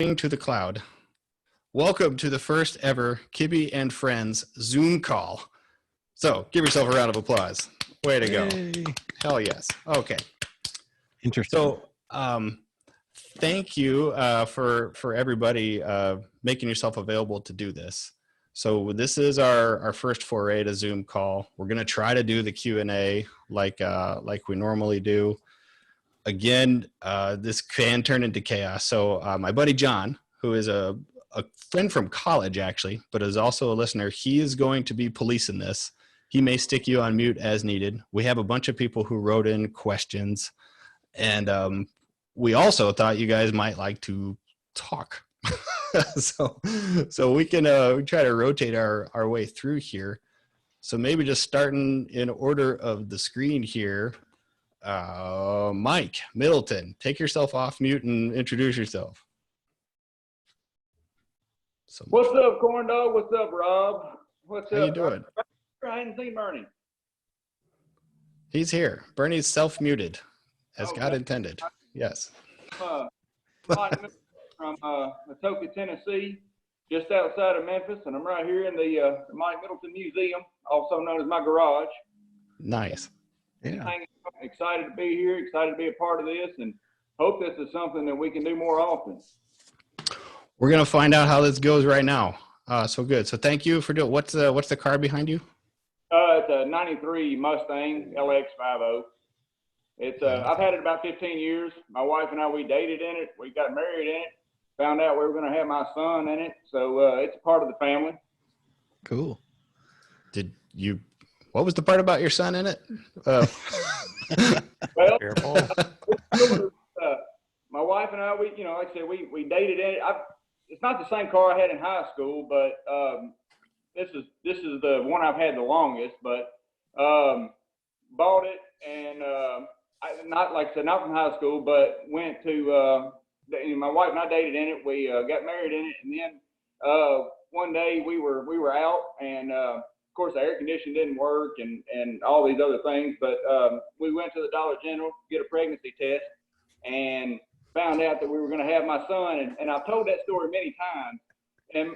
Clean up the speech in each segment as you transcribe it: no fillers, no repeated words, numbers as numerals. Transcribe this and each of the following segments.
To the cloud. Welcome to the first ever Kibby and Friends Zoom call. So give yourself a round of applause. Way to go. Hell yes. Okay. Interesting. So thank you for everybody making yourself available to do this. So this is our first foray to Zoom call. We're going to try to do the Q&A like we normally do. Again, this can turn into chaos. So my buddy John, who is a friend from college actually, but is also a listener, he is going to be policing this. He may stick you on mute as needed. We have a bunch of people who wrote in questions, and we also thought you guys might like to talk. so we can try to rotate our way through here. So maybe just starting in order of the screen here. Mike Middleton, take yourself off mute and introduce yourself. What's up, Corn Dog? What's up, Rob? What's up? How you doing? I hadn't seen Bernie. He's here. Bernie's self-muted, as God intended. Yes. Mike from Atoka, Tennessee, just outside of Memphis, and I'm right here in the Mike Middleton Museum, also known as my garage. Nice. Yeah. Excited to be here, excited to be a part of this, and hope this is something that we can do more often. We're gonna find out how this goes right now. So good. So thank you for doing. What's the car behind you? It's a '93 Mustang LX50. It's I've had it about 15 years. My wife and I, we dated in it. We got married in it. Found out we were going to have my son in it. So it's a part of the family. Cool. What was the part about your son in it? Well, Careful. my wife and I, like I said, we dated in it. It's not the same car I had in high school, but this is the one I've had the longest. But bought it, and not from high school, but went to my wife and I dated in it. We got married in it, and then one day we were out, and of course the air conditioning didn't work, and all these other things. But we went to the Dollar General to get a pregnancy test, and found out that we were going to have my son. And I've told that story many times.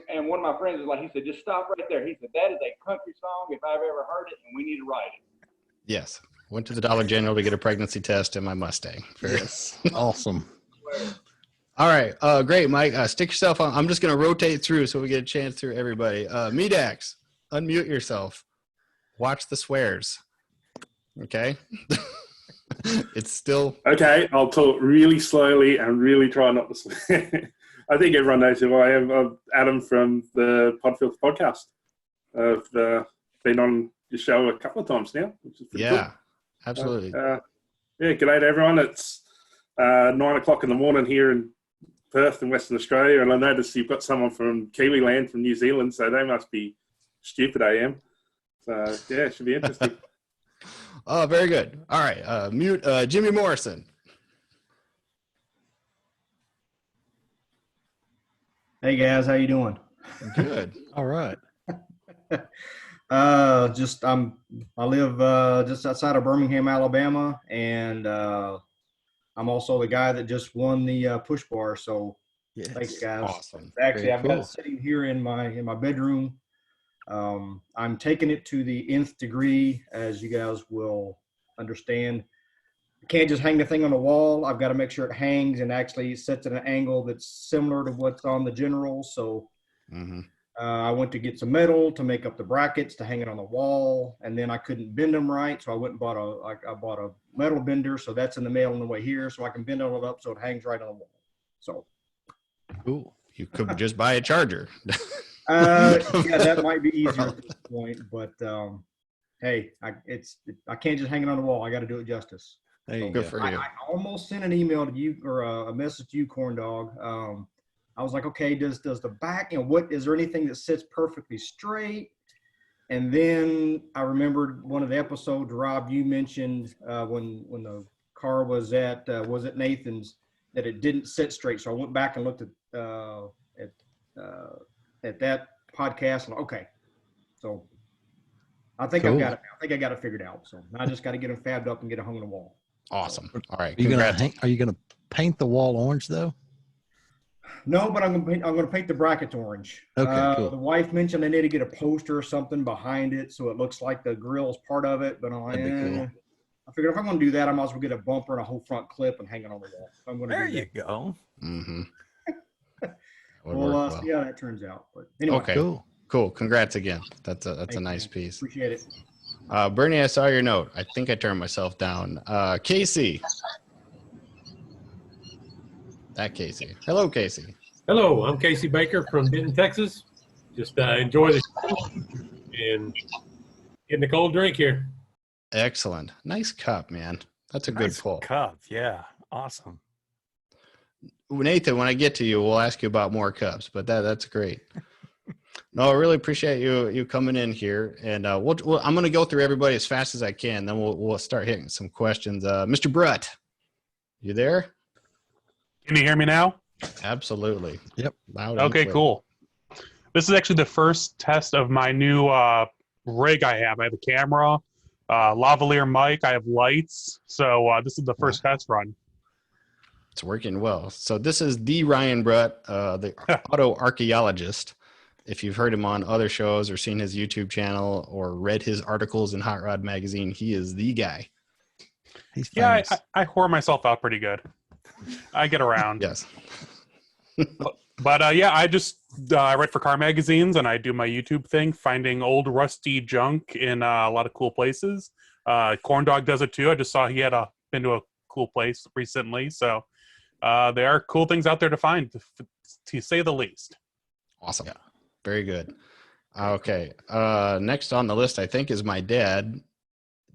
And one of my friends was like, he said, just stop right there. He said, that is a country song if I've ever heard it, and we need to write it. Yes. Went to the Dollar General to get a pregnancy test in my Mustang. Yes. Awesome. All right. Great, Mike. Stick yourself on. I'm just going to rotate through so we get a chance through everybody. Medax, unmute yourself. Watch the swears. Okay. It's still okay. I'll talk really slowly and really try not to swear. I think everyone knows who I am. I'm Adam from the Podfield podcast. I've been on your show a couple of times now, which is pretty cool. Absolutely. G'day to everyone. It's 9:00 in the morning here in Perth in Western Australia, and I noticed you've got someone from Kiwi land, from New Zealand, so they must be stupid AM. So yeah, it should be interesting. Oh, very good. All right. Mute Jimmy Morrison. Hey guys, how you doing? Good. All right. I live just outside of Birmingham, Alabama, and I'm also the guy that just won the push bar. So Yes. thanks, guys. Awesome. Actually, Very I've got cool. it sitting here in my bedroom. I'm taking it to the nth degree, as you guys will understand. I can't just hang the thing on the wall. I've got to make sure it hangs and actually sits at an angle that's similar to what's on the General. So I went to get some metal to make up the brackets to hang it on the wall, and then I couldn't bend them right, so I went and bought a metal bender. So that's in the mail on the way here, so I can bend all it up so it hangs right on the wall. So Cool. You could just buy a charger. yeah, that might be easier at this point, but hey, I can't just hang it on the wall. I got to do it justice. There you Good go. for you. I almost sent an email to you, or a message to you, Corn Dog. I was like, okay, does the back, what is there anything that sits perfectly straight? And then I remembered one of the episodes, Rob, you mentioned when the car was at Nathan's, that it didn't sit straight. So I went back and looked at that podcast, and okay, so I think Cool. I've got it. I think I got it figured out. So now I just got to get them fabbed up and get it hung on the wall. Awesome. All right. Are you gonna paint the wall orange though? No, but I'm gonna paint the brackets orange. Okay, cool. The wife mentioned I need to get a poster or something behind it so it looks like the grill is part of it. But That'd be cool. I figured if I'm gonna do that, I might as well get a bumper and a whole front clip and hang it on the wall. If I'm gonna There do you that. go. Mm-hmm. We'll see how that turns out. But anyway, Okay. Cool. Cool. Congrats again. That's a thank nice you. piece. Appreciate it. Bernie, I saw your note. I think I turned myself down. Casey. That Casey. Hello, Casey. Hello, I'm Casey Baker from Denton, Texas. Just enjoy the show and getting a cold drink here. Excellent. Nice cup, man. That's a good Nice pull. cup. Yeah. Awesome. Nathan, when I get to you, we'll ask you about more cups, but that's great. No, I really appreciate you coming in here, and I'm going to go through everybody as fast as I can. Then we'll start hitting some questions. Mr. Brutt, you there? Can you hear me now? Absolutely. Yep. Loud and Okay, clear. cool. This is actually the first test of my new rig I have. I have a camera, lavalier mic, I have lights. So this is the first test run. It's working well. So this is the Ryan Brutt, the auto archaeologist. If you've heard him on other shows or seen his YouTube channel or read his articles in Hot Rod Magazine, he is the guy. He's Yeah, famous. I whore myself out pretty good. I get around. Yes. But yeah, I write for car magazines and I do my YouTube thing, finding old rusty junk in a lot of cool places. Corn Dog does it too. I just saw he had been to a cool place recently. So there are cool things out there to find, to say the least. Awesome. Yeah. Very good. Okay. Next on the list, I think, is my dad.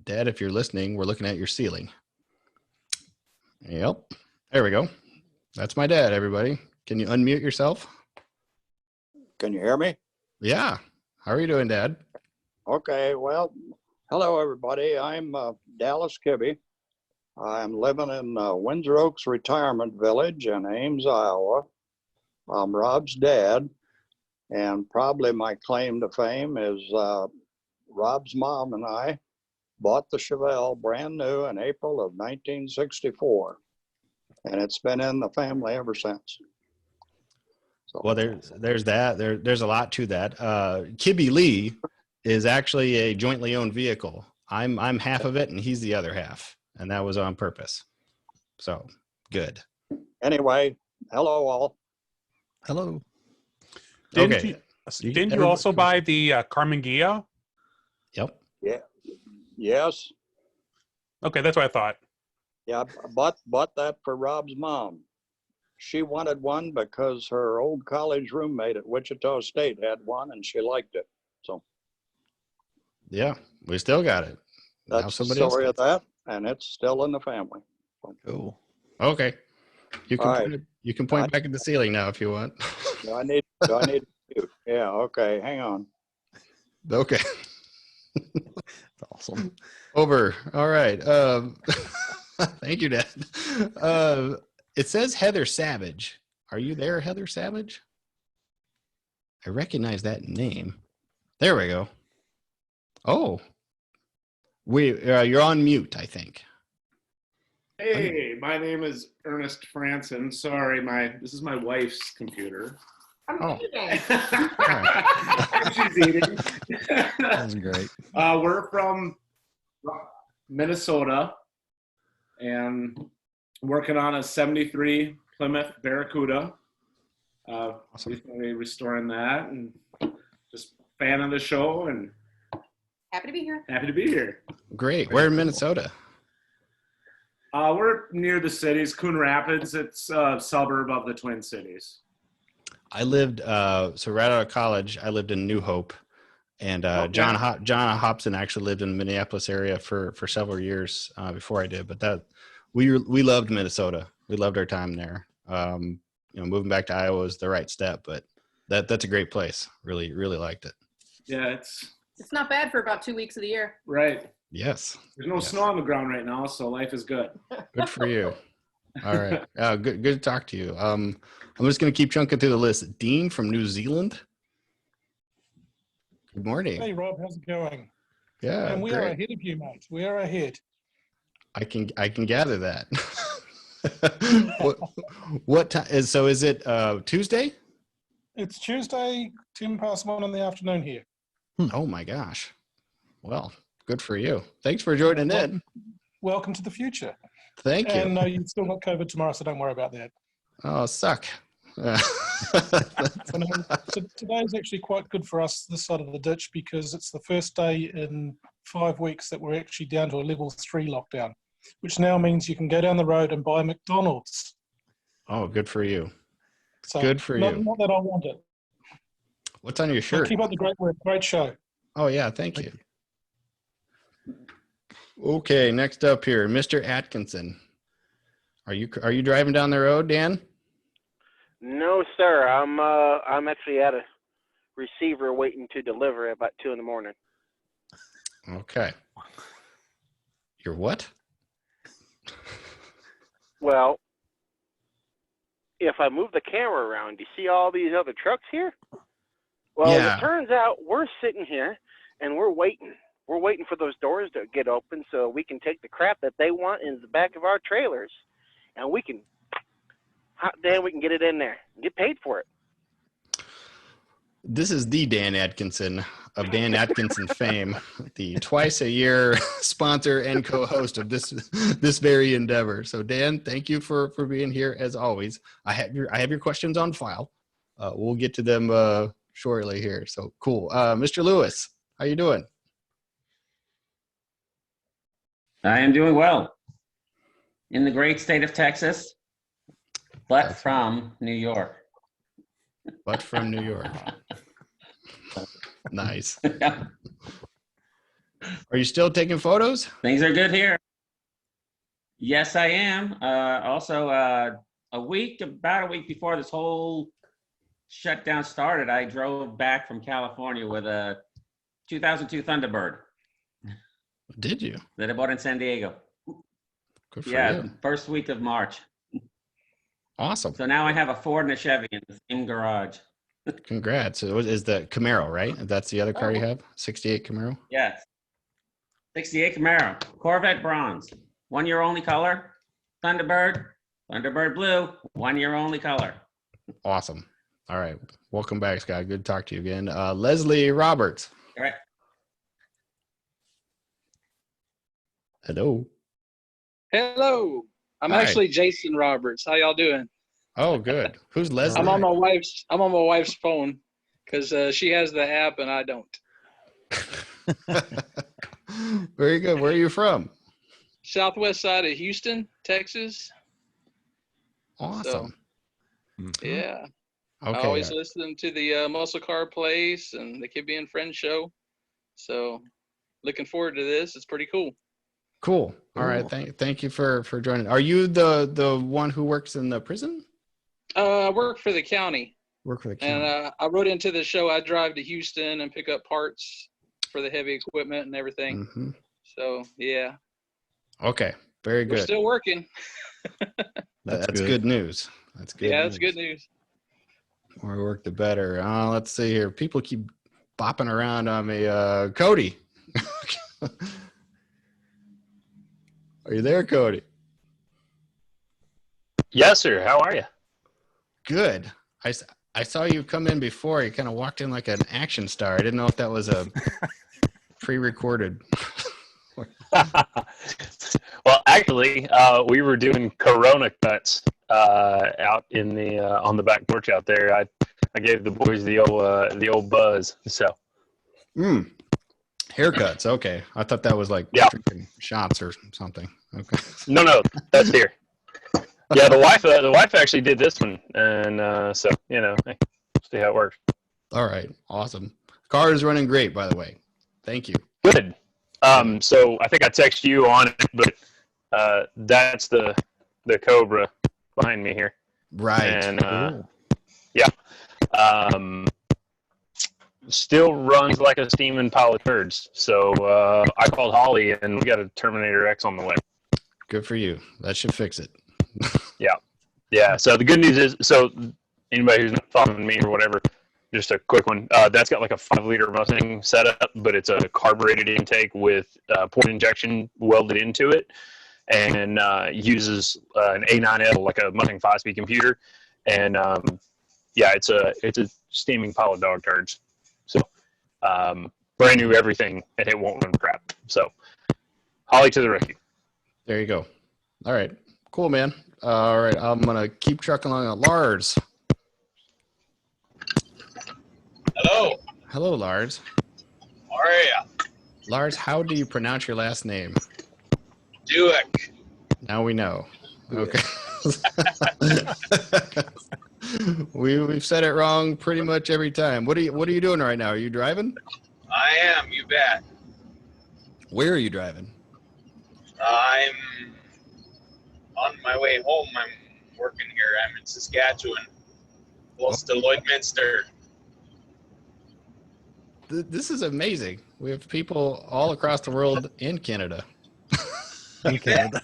Dad, if you're listening, we're looking at your ceiling. Yep. There we go. That's my dad, everybody. Can you unmute yourself? Can you hear me? Yeah. How are you doing, Dad? Okay, well, hello everybody. I'm Dallas Kibbe. I'm living in Windsor Oaks Retirement Village in Ames, Iowa. I'm Rob's dad, and probably my claim to fame is Rob's mom and I bought the Chevelle brand new in April of 1964, and it's been in the family ever since. So, Well, there's that. There's a lot to that. Kibbe Lee is actually a jointly owned vehicle. I'm half of it, and he's the other half, and that was on purpose. So good. anyway, hello all. Hello. Okay. Didn't you also buy the Carmen Ghia? Yep. Yes. Okay, that's what I thought. Yeah, I bought that for Rob's mom. She wanted one because her old college roommate at Wichita State had one and she liked it. So Yeah, we still got it. Now that's the somebody else story of gets it. that, and it's still in the family. Cool. Okay. You can All right. you can point back at the ceiling now if you want. Do I need to? Yeah, okay, hang on. Okay. That's awesome. Over. All right. Thank you, Dad. It says Heather Savage. Are you there, Heather Savage? I recognize that name. There we go. Oh, you're on mute, I think. Hey, my name is Ernest Franson. Sorry, this is my wife's computer. Oh. She's eating. That's great. We're from Minnesota and working on a 73 Plymouth Barracuda. Awesome. Recently restoring that, and just fan of the show and happy to be here. Happy to be here. Great. Where in Minnesota? We're near the cities, Coon Rapids. It's a suburb of the Twin Cities. I lived so right out of college. I lived in New Hope, and John Hobson actually lived in the Minneapolis area for several years before I did. But we loved Minnesota. We loved our time there. Moving back to Iowa was the right step, but that's a great place. Really liked it. Yeah, it's not bad for about 2 weeks of the year. Right. Yes. There's no snow on the ground right now, so life is good. Good for you. All right. Good to talk to you. I'm just going to keep chunking through the list. Dean from New Zealand. Good morning. Hey, Rob, how's it going? Yeah, and we great. are ahead of you, mate. We are ahead. I can gather that. what time is so? Is it Tuesday? It's Tuesday, 1:10 in the afternoon here. Oh my gosh! Well, good for you. Thanks for joining in. Welcome to the future. Thank you. And no, you've still got COVID tomorrow, so don't worry about that. Oh, suck. So, no, so today is actually quite good for us this side of the ditch because it's the first day in 5 weeks that we're actually down to a level 3 lockdown, which now means you can go down the road and buy McDonald's. Oh, good for you. So Good for not, you. Not that I want it. What's on your So shirt? keep up the great work. Great show. Oh yeah, thank you. Okay, next up here, Mr. Atkinson. Are you driving down the road, Dan? No, sir. I'm actually at a receiver waiting to deliver at about 2 in the morning. Okay. You're what? Well, if I move the camera around, do you see all these other trucks here? Well, Yeah. It turns out we're sitting here and we're waiting. We're waiting for those doors to get open so we can take the crap that they want in the back of our trailers, and we can, hot damn, we can get it in there and get paid for it. This is the Dan Atkinson of Dan Atkinson fame, the twice a year sponsor and co-host of this very endeavor. So Dan, thank you for being here as always. I have your questions on file. We'll get to them shortly here. So cool. Mr. Lewis, how you doing? I am doing well in the great state of Texas, but from New York. But from New York. Nice. Are you still taking photos? Things are good here. Yes, I am. Also, about a week before this whole shutdown started, I drove back from California with a 2002 Thunderbird. Did you? That I bought in San Diego. Good for Yeah, you. first week of March. Awesome. So now I have a Ford and a Chevy in the same garage. Congrats. It is the Camaro, right? That's the other car you have? 68 Camaro? Yes. 68 Camaro, Corvette bronze, 1 year only color. Thunderbird blue, 1 year only color. Awesome. All right. Welcome back, Scott. Good to talk to you again. Leslie Roberts. All right. Hello. Hello. I'm Hi. actually Jason Roberts. How y'all doing? Oh, good. Who's Leslie? I'm on my wife's phone because she has the app and I don't. Very good. Where are you from? Southwest side of Houston, Texas. Awesome. Yeah. I Okay. always listen to the Muscle Car Place and the Kid Being Friends show. So looking forward to this. It's pretty cool. Cool. All right. Thank you for joining. Are you the one who works in the prison? I work for the county. Work for the county. And I wrote into the show. I drive to Houston and pick up parts for the heavy equipment and everything. Mm-hmm. So yeah. Okay. Very We're good. still working. That's good news. That's good. Yeah, news. that's good news. The more work, the better. Let's see here. People keep bopping around on me. Cody. Are you there, Cody? Yes, sir. How are you? Good. I saw you come in before. You kind of walked in like an action star. I didn't know if that was a pre-recorded. Well, actually, we were doing Corona cuts out in the on the back porch out there. I gave the boys the old buzz. So. Haircuts. Okay. I thought that was like freaking shots or something. Okay. No, that's here. Yeah, the wife actually did this one, and so hey, see how it works. All right. Awesome. Car is running great, by the way. Thank you. Good. So I think I texted you on it, but that's the Cobra behind me here. Right. And yeah. Still runs like a steaming pile of turds. So I called Holly, and we got a Terminator X on the way. Good for you. That should fix it. Yeah. So the good news is, so anybody who's not following me or whatever, just a quick one. That's got like a 5-liter Mustang setup, but it's a carbureted intake with port injection welded into it. and uses an A9L, like a Mustang 5-speed computer. And yeah, it's a steaming pile of dog turds. So brand new everything, and it won't run crap. So Holly to the rescue. There you go. All right. Cool, man. All right. I'm going to keep trucking along. Lars. Hello. Hello, Lars. How are ya? Lars, how do you pronounce your last name? Duick. Now we know. Okay. We've said it wrong pretty much every time. What are you doing right now? Are you driving? I am, you bet. Where are you driving? I'm on my way home. I'm working here. I'm in Saskatchewan, close to Lloydminster. This is amazing. We have people all across the world in Canada. In Canada.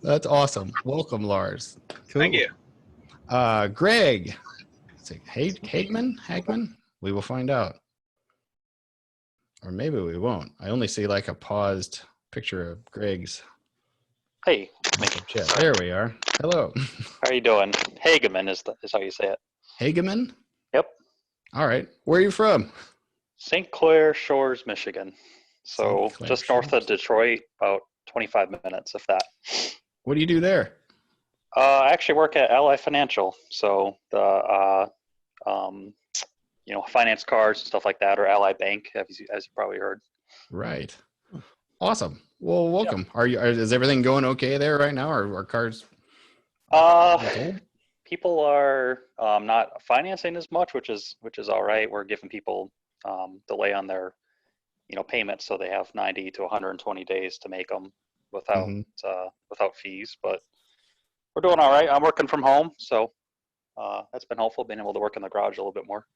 That's awesome. Welcome, Lars. Cool. Thank you. Greg. Hagman? We will find out. Or maybe we won't. I only see like a paused picture of Greg's. Hey. Chat. There we are. Hello. How are you doing? Hageman is how you say it. Hageman? Yep. All right. Where are you from? St. Clair Shores, Michigan. So just north of Detroit, about 25 minutes, if that. What do you do there? I actually work at Ally Financial. So the finance cards and stuff like that, or Ally Bank, as you probably heard. Right. Awesome. Well, welcome. Is everything going okay there right now? Or are cars? People are not financing as much, which is all right. We're giving people delay on their payments, so they have 90 to 120 days to make them without fees. But we're doing all right. I'm working from home, so that's been helpful, being able to work in the garage a little bit more.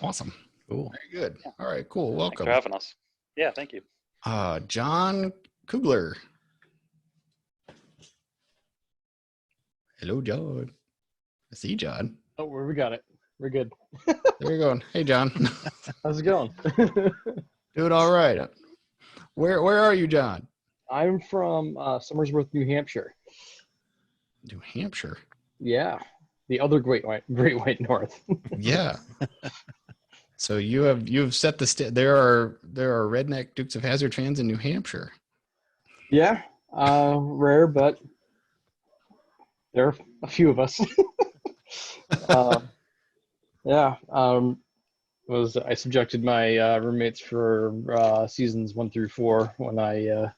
Awesome. Cool. Very good. Yeah. All right, cool. Welcome. Thanks for having us. Yeah, thank you. John Kugler. Hello, John. I see John. Oh, we got it. We're good. There you go. Hey, John. How's it going? Doing all right. Where are you, John? I'm from Somersworth, New Hampshire. New Hampshire? Yeah. The other Great White North. Yeah. So you've set the there are redneck Dukes of Hazzard fans in New Hampshire. Yeah. Rare, but there are a few of us. Yeah. I subjected my roommates for seasons 1 through 4 when I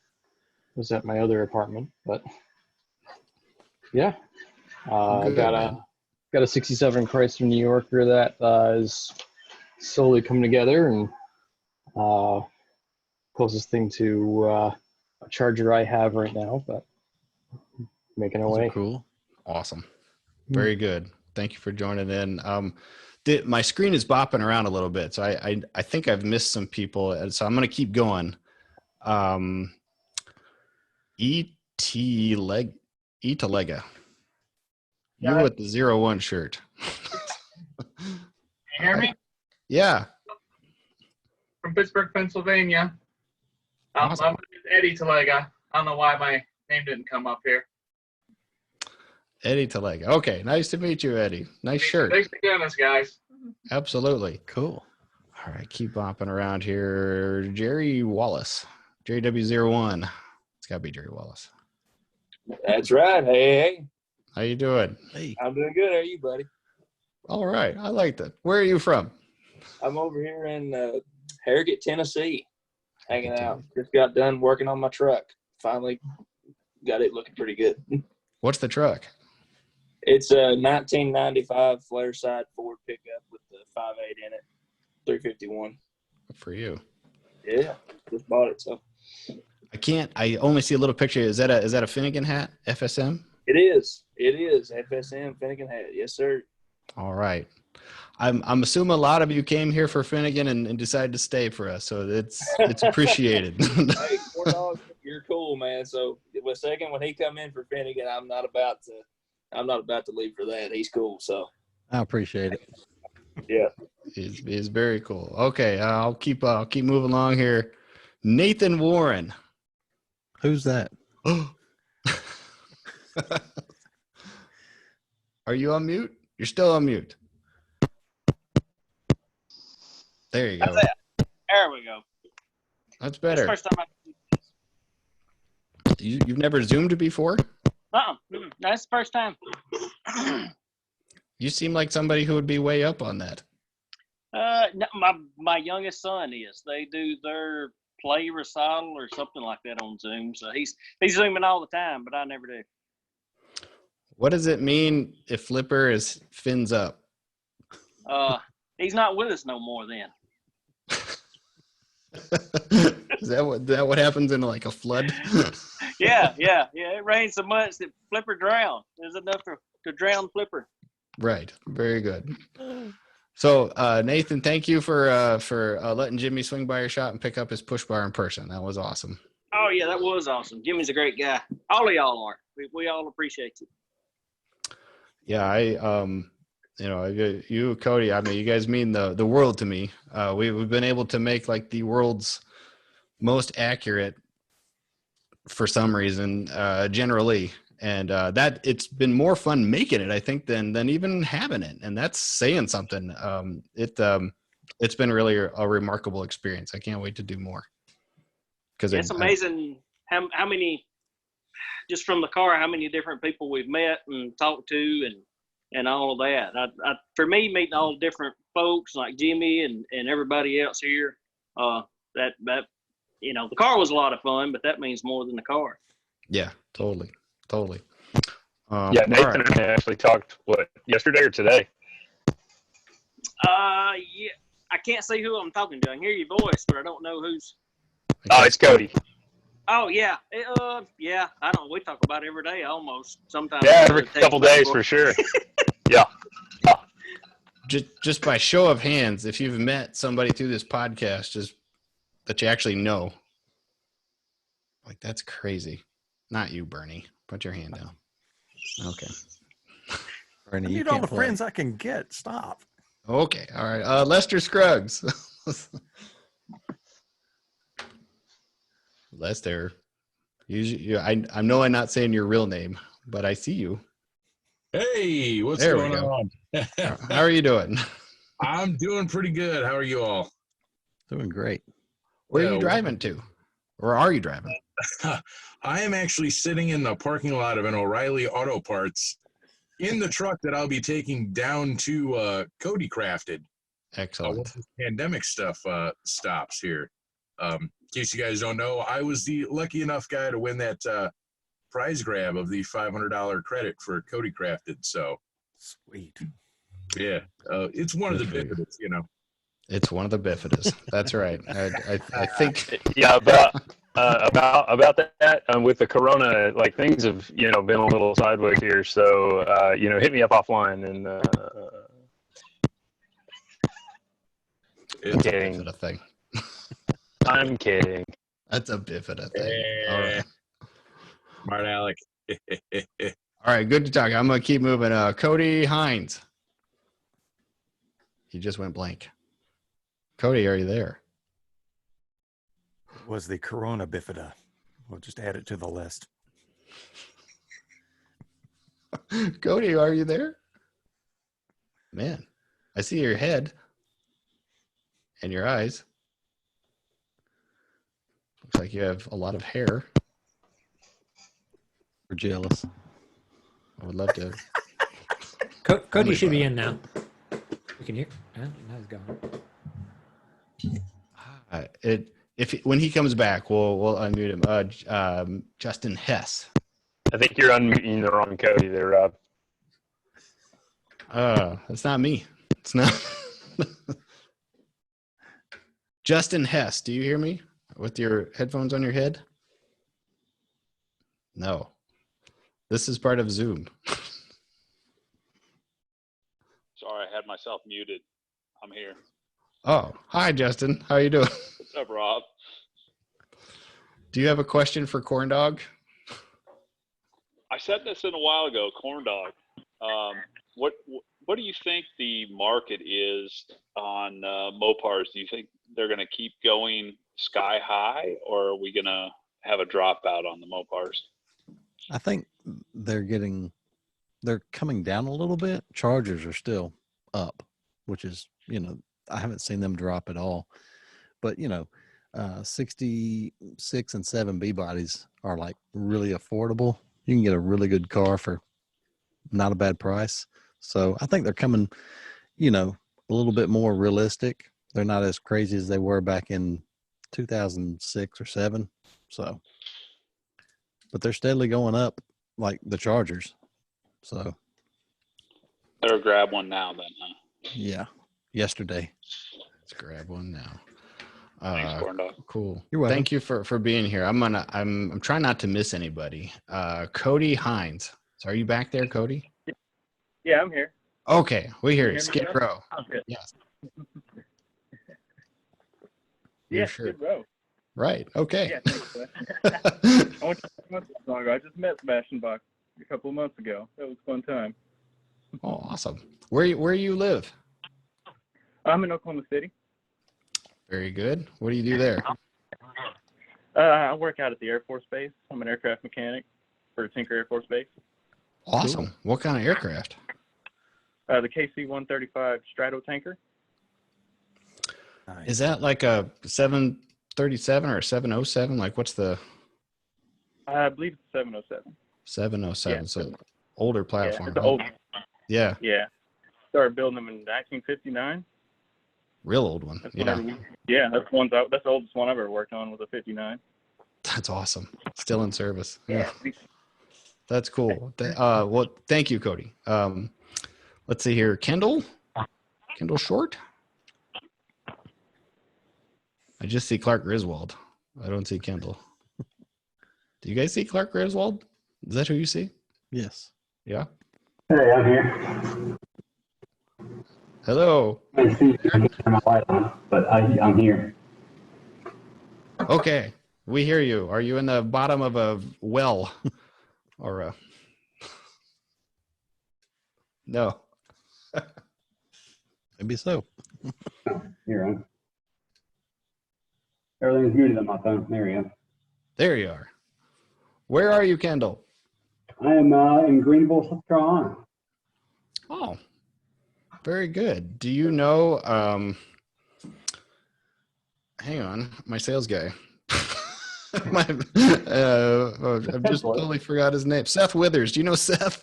was at my other apartment, but yeah. Got a 67 Chrysler New Yorker that is slowly coming together, and closest thing to a Charger I have right now, but making our way. Cool. Awesome. Very good. Thank you for joining in. My screen is bopping around a little bit, so I think I've missed some people, and so I'm going to keep going. Italega. You with the 01 shirt. Can you hear me? Yeah. From Pittsburgh, Pennsylvania. Awesome. I'm Eddie Talega. I don't know why my name didn't come up here. Eddie Talega. Okay, nice to meet you, Eddie. Nice shirt. Thanks for doing this, guys. Absolutely. Cool. All right, keep bopping around here. Jerry Wallace. JW01. It's got to be Jerry Wallace. That's right. Hey. How you doing? Hey. I'm doing good. How are you, buddy? All right. I like that. Where are you from? I'm over here in Harrogate, Tennessee, hanging out. Just got done working on my truck. Finally got it looking pretty good. What's the truck? It's a 1995 flare side Ford pickup with the 5.8 in it, 351. Good for you. Yeah, just bought it. So I only see a little picture. Is that a Finnegan hat? FSM? It is FSM Finnegan hat. Yes, sir. All right. I'm assuming a lot of you came here for Finnegan and decided to stay for us, so it's appreciated. Hey, Corn Dog, you're cool, man. So when he come in for Finnegan, I'm not about to leave for that. He's cool. So I appreciate it. Yeah, is very cool. Okay, I'll keep moving along here. Nathan Warren. Who's that? Are you on mute? You're still on mute. There you go. That's it. There we go. That's It's the better. first time You've never Zoomed before? That's the first time. You seem like somebody who would be way up on that. No, my youngest son is. They do their play recital or something like that on Zoom. So he's zooming all the time, but I never do. What does it mean if Flipper is fins up? He's not with us no more then. Is that what happens in like a flood? Yeah. It rained so much that Flipper drowned. There's enough to drown Flipper. Right. Very good. So Nathan, thank you for letting Jimmy swing by your shop and pick up his push bar in person. That was awesome. Oh yeah, that was awesome. Jimmy's a great guy. All of y'all are. We all appreciate you. Yeah, you, Cody, I mean, you guys mean the world to me. We've been able to make like the world's most accurate, for some reason, generally, and that it's been more fun making it, I think, than even having it, and that's saying something. It's been really a remarkable experience. I can't wait to do more. Because it's amazing how many, just from the car, how many different people we've met and talked to and all of that. For me, meeting all the different folks like Jimmy and everybody else here, that the car was a lot of fun, but that means more than the car. Yeah, totally. Yeah, Nathan and I actually talked, yesterday or today? Yeah, I can't see who I'm talking to. I can hear your voice, but I don't know who's. Oh, it's Cody. Oh yeah, yeah. I don't. We talk about it every day almost. Sometimes. Yeah, every couple days for sure. Yeah. Just by show of hands, if you've met somebody through this podcast, just that you actually know, like that's crazy. Not you, Bernie. Put your hand down. Okay. Bernie, I you need all can't the play. friends I can get. Stop. Okay. All right. Lester Scruggs. Lester. I know I'm not saying your real name, but I see you. Hey, what's There going we go. on? How are you doing? I'm doing pretty good. How are you all? Doing great. Where are you Well, driving to? Or are you driving? I am actually sitting in the parking lot of an O'Reilly Auto Parts in the truck that I'll be taking down to Cody Crafted. Excellent. Once this pandemic stuff stops here. In case you guys don't know, I was the lucky enough guy to win that prize grab of the $500 credit for Cody Crafted. So sweet. Yeah, it's one of the benefits, It's one of the bifidas. That's right. I think. Yeah, about that with the corona, like things have been a little sideways here. So hit me up offline and. It's kidding. a bifida thing. I'm kidding. That's a bifida thing. All right. Smart Alec. All right, good to talk. I'm gonna keep moving. Cody Hines. He just went blank. Cody, are you there? It was the Corona bifida. We'll just add it to the list. Cody, are you there? Man, I see your head and your eyes. Looks like you have a lot of hair. We're jealous. I would love to. Cody should be in now. You can hear. Now he's gone. When he comes back, we'll unmute him. Justin Hess. I think you're unmuting the wrong Cody there, Rob. That's not me. It's not. Justin Hess, do you hear me with your headphones on your head? No. This is part of Zoom. Sorry, I had myself muted. I'm here. Oh, hi, Justin. How you doing? What's up, Rob? Do you have a question for Corn Dog? I said this in a while ago, Corn Dog. What do you think the market is on Mopars? Do you think they're going to keep going sky high, or are we going to have a dropout on the Mopars? I think they're coming down a little bit. Chargers are still up, which is, I haven't seen them drop at all. But, 66 and 7 B bodies are like really affordable. You can get a really good car for not a bad price. So I think they're coming, a little bit more realistic. They're not as crazy as they were back in 2006 or 7. So, but they're steadily going up like the Chargers. So Better grab one now then, huh? yeah, yesterday. Let's grab one now. Thanks, Corn Dog. Cool. You're welcome. Thank you for being here. I'm trying not to miss anybody. Cody Hines. So are you back there, Cody? Yeah, I'm here. Okay, we hear Can you. you Skid hear me now? Row. Oh, good. Yes. Yeah, You're sure. Skid Row. Right. Okay. Yeah, thanks, bud. I went to months ago. I just met Sebastian Bach a couple of months ago. That was a fun time. Oh, awesome. Where you live? I'm in Oklahoma City. Very good. What do you do there? I work out at the Air Force Base. I'm an aircraft mechanic for Tinker Air Force Base. Awesome. What kind of aircraft? The KC-135 Strato tanker. Is that like a 737 or a 707? Like what's the I believe it's 707. 707? Yeah. So older platform. Yeah, it's huh? old. Yeah. Yeah. Started building them in 1959. Real old one. That's Yeah. that's the oldest one I've ever worked on was a 59. That's awesome. Still in service. Yeah. That's cool. Well, thank you, Cody. Let's see here. Kendall Short. I just see Clark Griswold. I don't see Kendall. Do you guys see Clark Griswold? Is that who you see? Yes. Yeah. Hey, I'm here. Hello. I see you turn my light on, but I'm here. Okay. We hear you. Are you in the bottom of a well or a... No. Maybe so. Here I am. Everything's muted on my phone. There we go. There you are. Where are you, Kendall? I am in Greenville, South Carolina. Oh, very good. Do you know, hang on, my sales guy. I've just totally forgot his name. Seth Withers. Do you know Seth?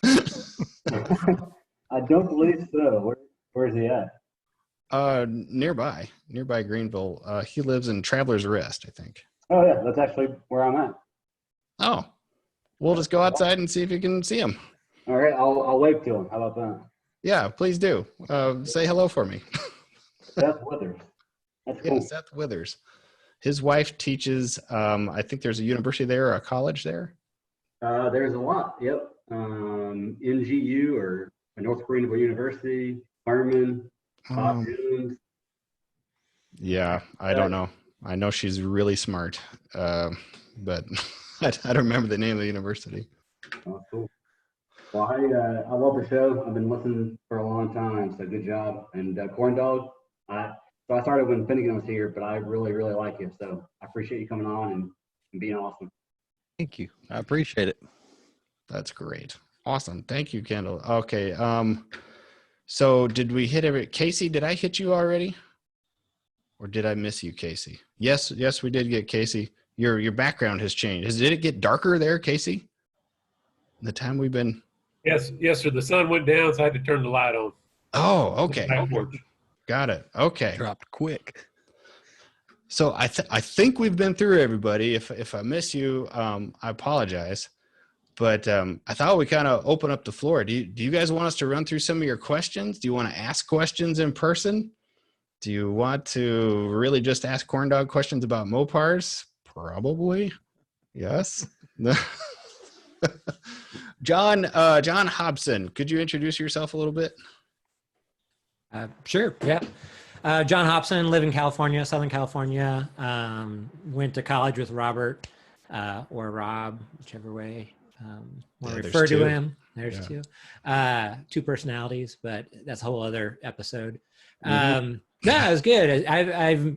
I don't believe so. Where's he at? Nearby Greenville. He lives in Travelers Rest, I think. Oh yeah, that's actually where I'm at. Oh, we'll just go outside and see if you can see him. All right, I'll wave to him. How about that? Yeah, please do. Say hello for me. Seth Withers. That's cool. Yeah, Seth Withers. His wife teaches, I think there's a university there or a college there. There's a lot. Yep. NGU or North Greenville University, Furman, Bob Jones. Yeah, I don't know. I know she's really smart, but I don't remember the name of the university. Oh, cool. Well, hey, I love the show. I've been listening for a long time, so good job. And Corn Dog, so I started when Finnegan was here, but I really, really like you. So I appreciate you coming on and being awesome. Thank you. I appreciate it. That's great. Awesome. Thank you, Kendall. Okay. So did we hit Casey, did I hit you already? Or did I miss you, Casey? Yes, we did get Casey. Your background has changed. Did it get darker there, Casey? The time we've been... Yes, sir. The sun went down, so I had to turn the light on. Oh, okay. Got it. Okay. Dropped quick. So I think we've been through everybody. If I miss you, I apologize. But I thought we kind of open up the floor. Do you guys want us to run through some of your questions? Do you want to ask questions in person? Do you want to really just ask Corn Dog questions about Mopars? Probably. Yes. John Hobson, could you introduce yourself a little bit? Sure. Yeah. John Hobson, live in California, Southern California. Went to college with Robert or Rob, whichever way. Want to refer to him. There's two. Two personalities, but that's a whole other episode. No, it was good. I've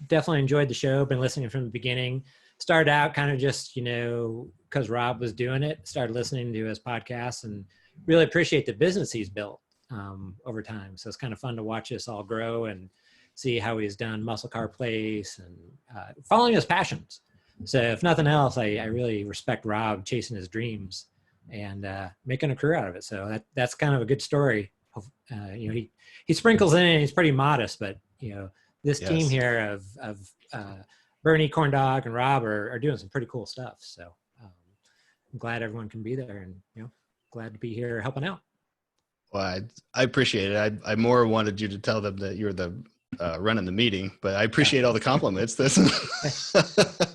definitely enjoyed the show. Been listening from the beginning. Started out kind of just because Rob was doing it, started listening to his podcasts and really appreciate the business he's built over time. So it's kind of fun to watch this all grow and see how he's done Muscle Car Place and following his passions. So if nothing else, I really respect Rob chasing his dreams and making a career out of it. So that's kind of a good story. You know, he sprinkles in and he's pretty modest, but you know, this team here of Bernie, Corn Dog, and Rob are doing some pretty cool stuff. So I'm glad everyone can be there, and you know, glad to be here helping out. Well, I appreciate it. I more wanted you to tell them that you're the running the meeting, but I appreciate all the compliments.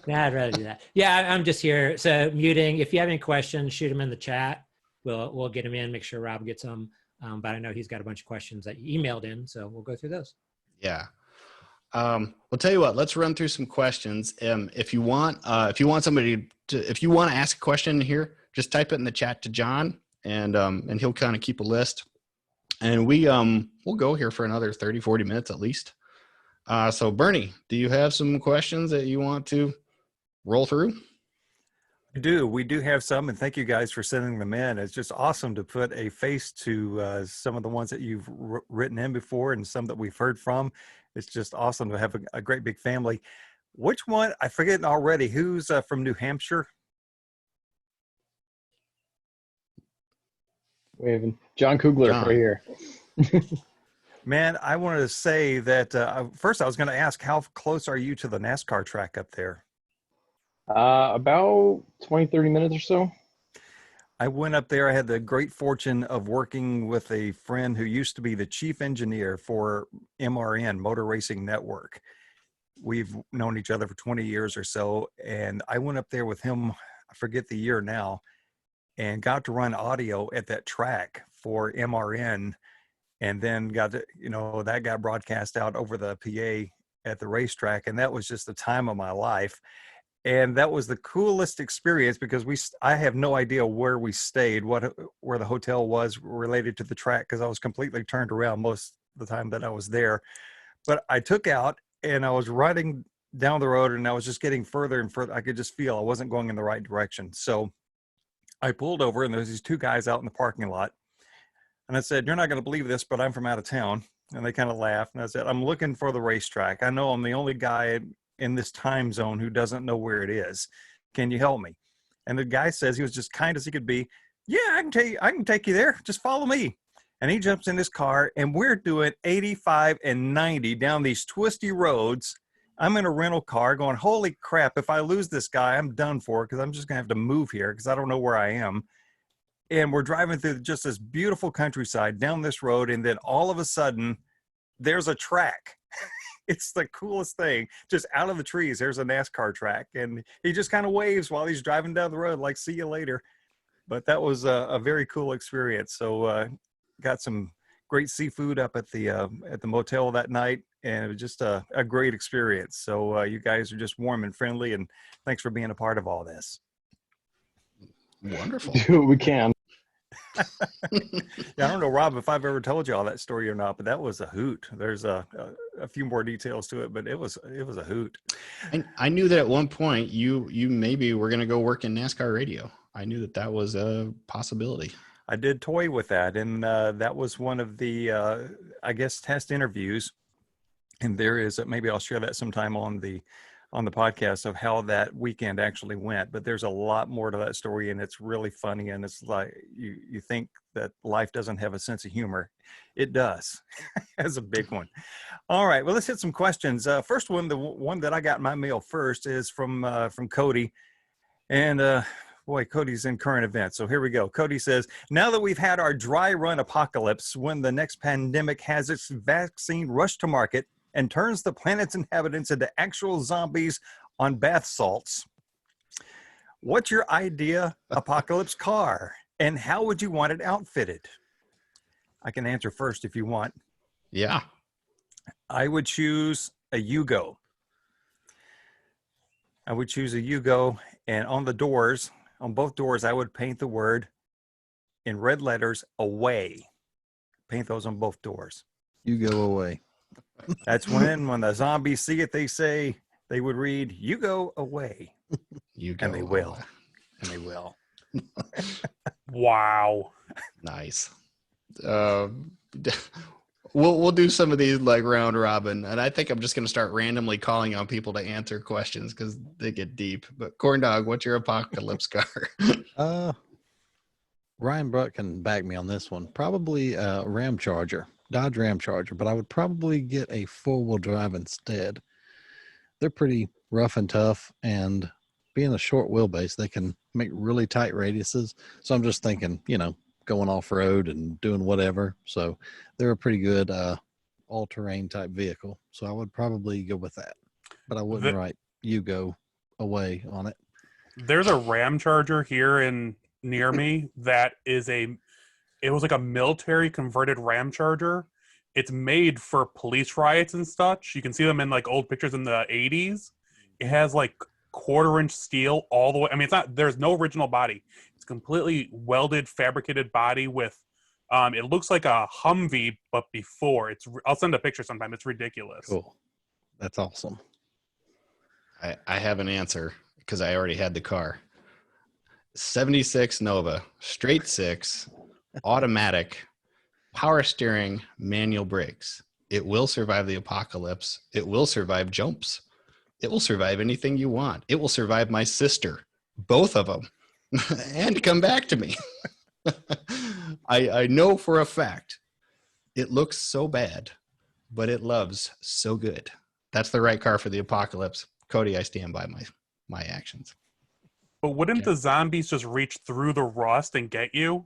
Yeah, I'd rather do that. Yeah, I'm just here. So muting. If you have any questions, shoot them in the chat. We'll get them in. Make sure Rob gets them. But I know he's got a bunch of questions that you emailed in, so we'll go through those. Yeah. I'll tell you what. Let's run through some questions. If you want somebody to, if you want to ask a question here, just type it in the chat to John, and he'll kind of keep a list. And we'll go here for another 30, 40 minutes at least. So Bernie, do you have some questions that you want to roll through? We do have some, and thank you guys for sending them in. It's just awesome to put a face to some of the ones that you've written in before and some that we've heard from. It's just awesome to have a great big family. Which one, I forget already, who's from New Hampshire? We have John Kugler right here. Man, I wanted to say that first I was going to ask, how close are you to the NASCAR track up there? About 20, 30 minutes or so. I went up there. I had the great fortune of working with a friend who used to be the chief engineer for MRN, Motor Racing Network. We've known each other for 20 years or so. And I went up there with him, I forget the year now, and got to run audio at that track for MRN. And then got to, you know, that got broadcast out over the PA at the racetrack. And that was just the time of my life. And that was the coolest experience because I have no idea where we stayed, where the hotel was related to the track, because I was completely turned around most of the time that I was there. But I took out and I was riding down the road and I was just getting further and further. I could just feel I wasn't going in the right direction. So I pulled over and there was these two guys out in the parking lot. And I said, "You're not going to believe this, but I'm from out of town." And they kind of laughed. And I said, "I'm looking for the racetrack. I know I'm the only guy in this time zone who doesn't know where it is. Can you help me?" And the guy says, he was just kind as he could be, "Yeah, I can take you there. Just follow me." And he jumps in his car and we're doing 85 and 90 down these twisty roads. I'm in a rental car going, holy crap, if I lose this guy, I'm done for, because I'm just gonna have to move here because I don't know where I am. And we're driving through just this beautiful countryside down this road. And then all of a sudden there's a track. It's the coolest thing. Just out of the trees, there's a NASCAR track. And he just kind of waves while he's driving down the road, like, "See you later." But that was a very cool experience. So got some great seafood up at the motel that night. And it was just a great experience. So you guys are just warm and friendly. And thanks for being a part of all this. Wonderful. Do what we can. Yeah, I don't know, Rob, if I've ever told you all that story or not, but that was a hoot. There's a few more details to it, but it was a hoot. I knew that at one point you maybe were going to go work in NASCAR radio. I knew that was a possibility. I did toy with that, and that was one of the I guess test interviews. And there is maybe I'll share that sometime on the podcast of how that weekend actually went. But there's a lot more to that story, and it's really funny. And it's like you think that life doesn't have a sense of humor. It does. That's a big one. All right, well, let's hit some questions. First one, the one that I got in my mail first, is from Cody. And boy, Cody's in current events. So here we go. Cody says, "Now that we've had our dry run apocalypse, when the next pandemic has its vaccine rushed to market and turns the planet's inhabitants into actual zombies on bath salts, what's your idea apocalypse car, and how would you want it outfitted?" I can answer first if you want. Yeah. I would choose a Yugo. I would choose a Yugo, and on the doors, on both doors, I would paint the word in red letters, "away." Paint those on both doors. You go away. That's when the zombies see it, they say, they would read, "You go away." You go and they will. away. And they will. Wow. Nice. We'll do some of these like round robin, and I think I'm just going to start randomly calling on people to answer questions because they get deep. But Corn Dog, what's your apocalypse car? Ryan Bruck can back me on this one. Probably a Ram Charger, Dodge Ram Charger, but I would probably get a four-wheel drive instead. They're pretty rough and tough, and being a short wheelbase, they can make really tight radiuses. So I'm just thinking, going off-road and doing whatever. So they're a pretty good all-terrain type vehicle. So I would probably go with that. But I wouldn't write you go away on it. There's a Ram Charger here near me that is it was like a military converted Ram Charger. It's made for police riots and such. You can see them in like old pictures in the 80s. It has like 1/4-inch steel all the way. I mean, there's no original body. It's completely welded, fabricated body with, it looks like a Humvee, but before. I'll send a picture sometime. It's ridiculous. Cool. That's awesome. I have an answer because I already had the car. 76 Nova, straight six, automatic, power steering, manual brakes. It will survive the apocalypse. It will survive jumps. It will survive anything you want. It will survive my sister, both of them, and come back to me. I know for a fact it looks so bad, but it loves so good. That's the right car for the apocalypse. Cody, I stand by my actions. But wouldn't the zombies just reach through the rust and get you?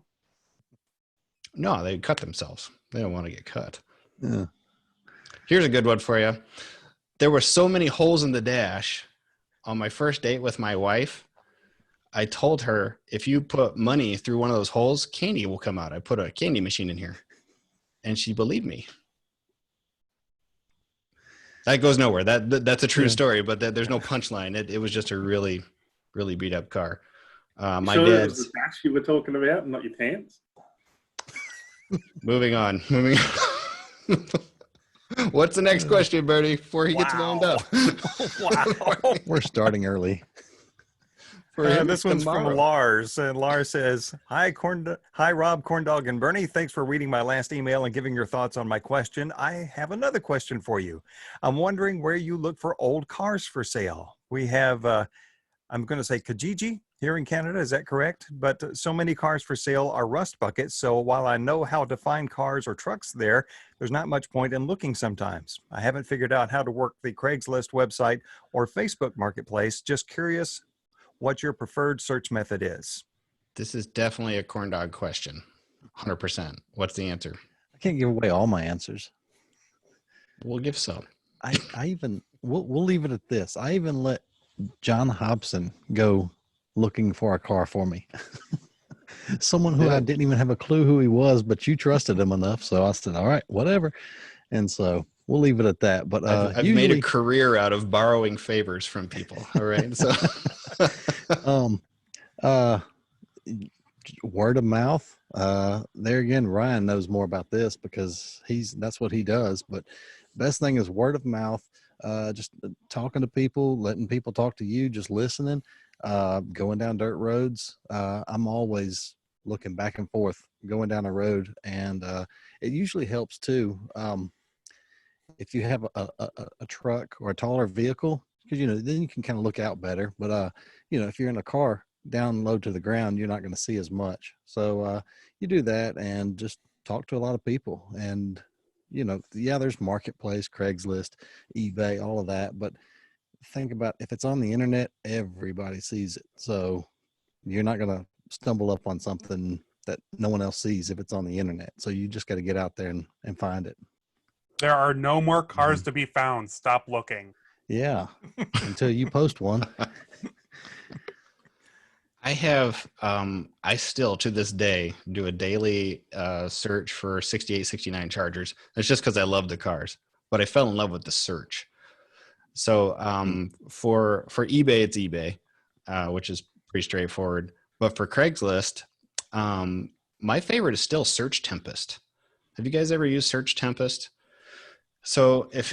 No, they cut themselves. They don't want to get cut. Yeah. Here's a good one for you. There were so many holes in the dash on my first date with my wife. I told her, if you put money through one of those holes, candy will come out. I put a candy machine in here. And she believed me. That goes nowhere. That's a true story, but there's no punchline. It was just a really, really beat up car. My sure dad's. It was the dash you were talking about, and not your pants. Moving on. What's the next question, Bertie? Before he gets wound up. Wow. We're starting early. This one's from Lars, and Lars says, Hi, Rob, Corndog, and Bernie. Thanks for reading my last email and giving your thoughts on my question. I have another question for you. I'm wondering where you look for old cars for sale. We have, I'm going to say Kijiji here in Canada. Is that correct? But so many cars for sale are rust buckets. So while I know how to find cars or trucks there's not much point in looking sometimes. I haven't figured out how to work the Craigslist website or Facebook Marketplace. Just curious what your preferred search method is. This is definitely a corn dog question. 100%. What's the answer? I can't give away all my answers. We'll give some. We'll leave it at this. I even let John Hobson go looking for a car for me. Someone who I didn't even have a clue who he was, but you trusted him enough. So I said, all right, whatever. And so we'll leave it at that. But I've made a career out of borrowing favors from people. All right. So word of mouth. There again, Ryan knows more about this because that's what he does. But best thing is word of mouth. Just talking to people, letting people talk to you, just listening, going down dirt roads. I'm always looking back and forth, going down a road, and it usually helps too. If you have a truck or a taller vehicle, because then you can kind of look out better. But if you're in a car down low to the ground, you're not going to see as much. So you do that and just talk to a lot of people. And there's Marketplace, Craigslist, eBay, all of that. But think about if it's on the internet, everybody sees it. So you're not going to stumble up on something that no one else sees if it's on the internet. So you just got to get out there and find it. There are no more cars to be found. Stop looking. Yeah, until you post one. I have, I still to this day do a daily search for 68, 69 Chargers. It's just because I love the cars, but I fell in love with the search. So for eBay, it's eBay, which is pretty straightforward. But for Craigslist, my favorite is still Search Tempest. Have you guys ever used Search Tempest? So if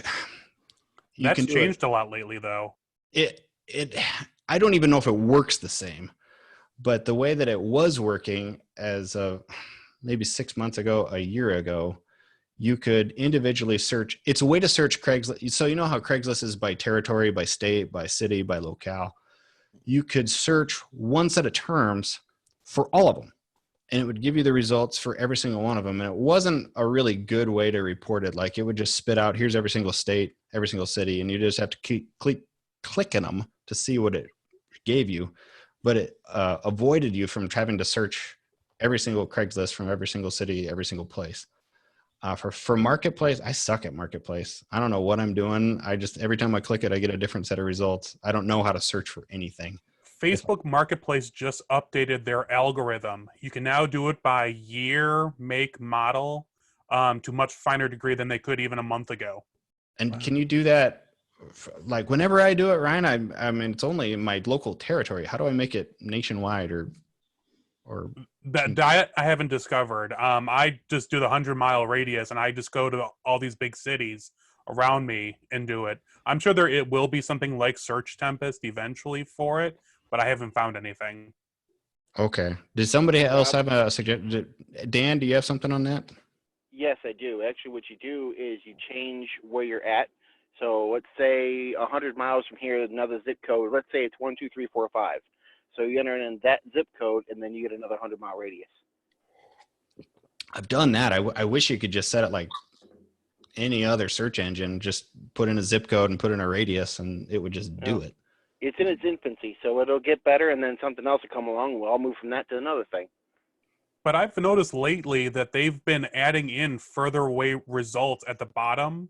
you That's can changed a lot lately, though. I don't even know if it works the same, But the way that it was working as of maybe 6 months ago, a year ago, you could individually search. It's a way to search Craigslist. So you know how Craigslist is by territory, by state, by city, by locale. You could search one set of terms for all of them, and it would give you the results for every single one of them. And it wasn't a really good way to report it. Like, it would just spit out, here's every single state, every single city, and you just have to keep clicking them to see what it gave you. But it avoided you from having to search every single Craigslist from every single city, every single place. For Marketplace, I suck at Marketplace. I don't know what I'm doing. Every time I click it, I get a different set of results. I don't know how to search for anything. Facebook Marketplace just updated their algorithm. You can now do it by year, make, model, to a much finer degree than they could even a month ago. And can you do that? Like, whenever I do it, Ryan, I mean, it's only in my local territory. How do I make it nationwide or that diet I haven't discovered. I just do the 100-mile radius, and I just go to all these big cities around me and do it. I'm sure it will be something like Search Tempest eventually for it, but I haven't found anything. Okay. Did somebody else have a suggestion? Dan, do you have something on that? Yes, I do. Actually, what you do is you change where you're at. So let's say 100 miles from here, another zip code. Let's say it's 12345. So you enter in that zip code, and then you get another 100-mile radius. I've done that. I wish you could just set it like any other search engine. Just put in a zip code and put in a radius, and it would just do it. It's in its infancy, so it'll get better, and then something else will come along. We'll all move from that to another thing. But I've noticed lately that they've been adding in further away results at the bottom.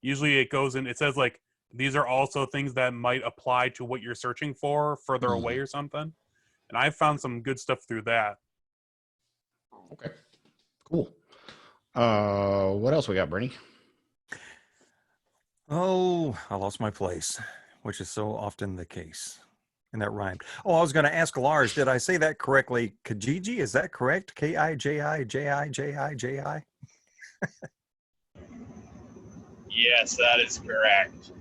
Usually it goes in, it says like, these are also things that might apply to what you're searching for further away or something. And I've found some good stuff through that. Okay, cool. What else we got, Bernie? Oh, I lost my place, which is so often the case. And that rhymed. Oh, I was going to ask Lars, did I say that correctly? Kijiji, is that correct? Kijiji? Yes, that is correct.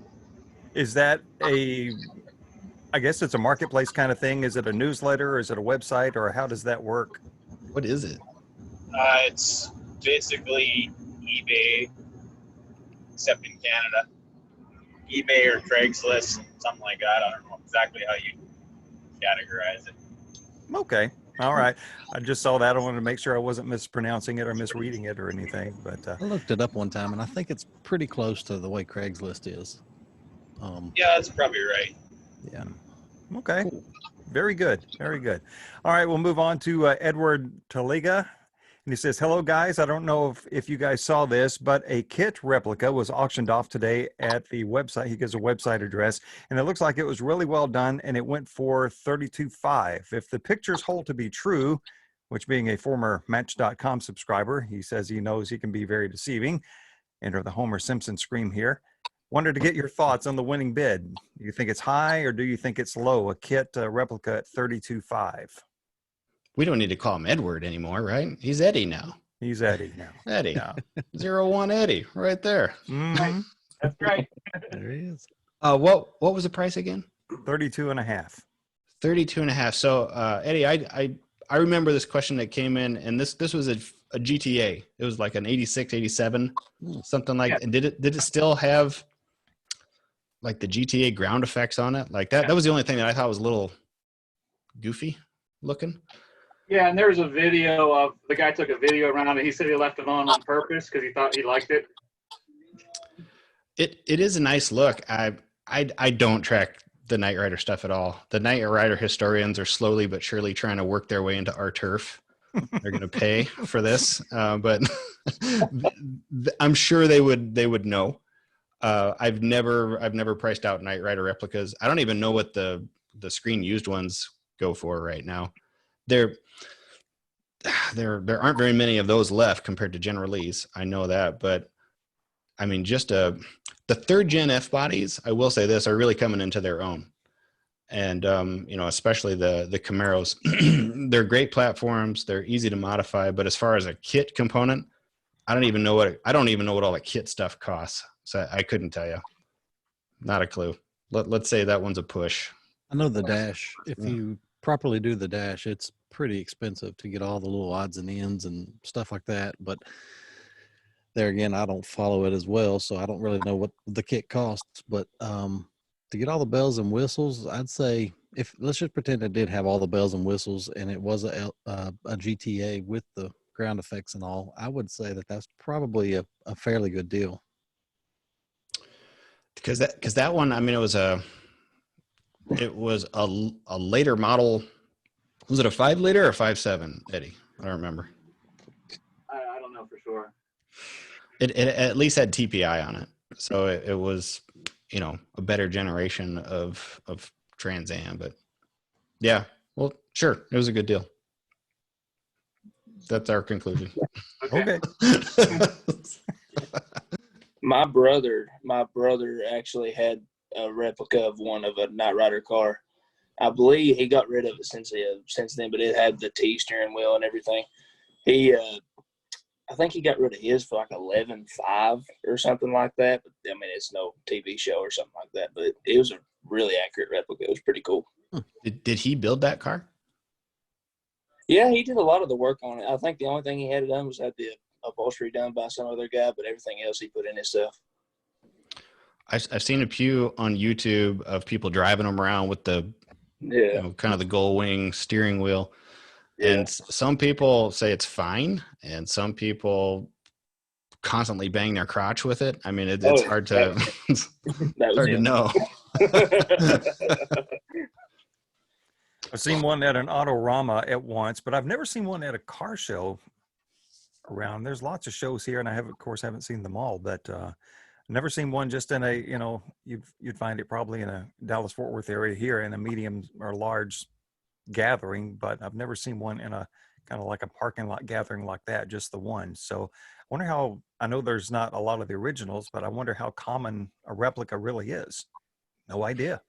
Is that I guess it's a marketplace kind of thing. Is it a newsletter? Or is it a website? Or how does that work? What is it? It's basically eBay, except in Canada. eBay or Craigslist, something like that. I don't know exactly how you categorize it. Okay. All right. I just saw that. I wanted to make sure I wasn't mispronouncing it or misreading it or anything. But I looked it up one time, and I think it's pretty close to the way Craigslist is. Yeah, that's probably right. Yeah. Okay. Cool. Very good. Very good. All right. We'll move on to Edward Taliga. And he says, hello, guys. I don't know if you guys saw this, but a kit replica was auctioned off today at the website. He gives a website address, and it looks like it was really well done, and it went for $32,500. If the pictures hold to be true, which being a former Match.com subscriber, he says he knows he can be very deceiving. Enter the Homer Simpson scream here. Wanted to get your thoughts on the winning bid. Do you think it's high, or do you think it's low? A kit replica at $32,500. We don't need to call him Edward anymore, right? He's Eddie now. He's Eddie now. Eddie. 01 Eddie, right there. Mm-hmm. That's right. There he is. What was the price again? $32,500. $32,500. So Eddie, I remember this question that came in, and this was a GTA. It was like an 86, 87, something like. And did it still have like the GTA ground effects on it? Like that. That was the only thing that I thought was a little goofy looking. Yeah, and there was a video of the guy took a video around it. He said he left it on purpose because he thought he liked it. It is a nice look. I don't track the Knight Rider stuff at all. The Knight Rider historians are slowly but surely trying to work their way into our turf. They're going to pay for this, but I'm sure they would know. I've never priced out Knight Rider replicas. I don't even know what the screen used ones go for right now. There aren't very many of those left compared to General Lee's. I know that, but I mean, just the third gen F bodies, I will say this, are really coming into their own. And especially the Camaros, they're great platforms. They're easy to modify, but as far as a kit component, I don't even know what all the kit stuff costs. So I couldn't tell you. Not a clue. Let's say that one's a push. I know the dash. If you properly do the dash, it's pretty expensive to get all the little odds and ends and stuff like that. But there again, I don't follow it as well, so I don't really know what the kit costs. But to get all the bells and whistles, I'd say, if let's just pretend it did have all the bells and whistles and it was a GTA with the ground effects and all, I would say that that's probably a fairly good deal. Because that one, I mean, it was a later model. Was it a 5-liter or a 5.7, Eddie? I don't remember. I don't know for sure. It at least had TPI on it, so it was, you know, a better generation of Trans Am. But yeah, well, sure, it was a good deal. That's our conclusion. Okay. My brother actually had a replica of one of a Knight Rider car. I believe he got rid of it since then, but it had the T steering wheel and everything. I think he got rid of his for like 11.5 or something like that. But I mean, it's no TV show or something like that. But it was a really accurate replica. It was pretty cool. Did he build that car? Yeah, he did a lot of the work on it. I think the only thing he had done was had the upholstery done by some other guy, but everything else he put in himself. I've seen a few on YouTube of people driving them around with the, you know, kind of the gull wing steering wheel. And some people say it's fine, and some people constantly bang their crotch with it. I mean, it's hard to hard to know. I've seen one at an Autorama at once, but I've never seen one at a car show around. There's lots of shows here, and I haven't seen them all, but I've never seen one just in a, you know, you'd find it probably in a Dallas-Fort Worth area here in a medium or large gathering, but I've never seen one in a kind of like a parking lot gathering like that, just the one. So I wonder how, I know there's not a lot of the originals, but I wonder how common a replica really is. No idea.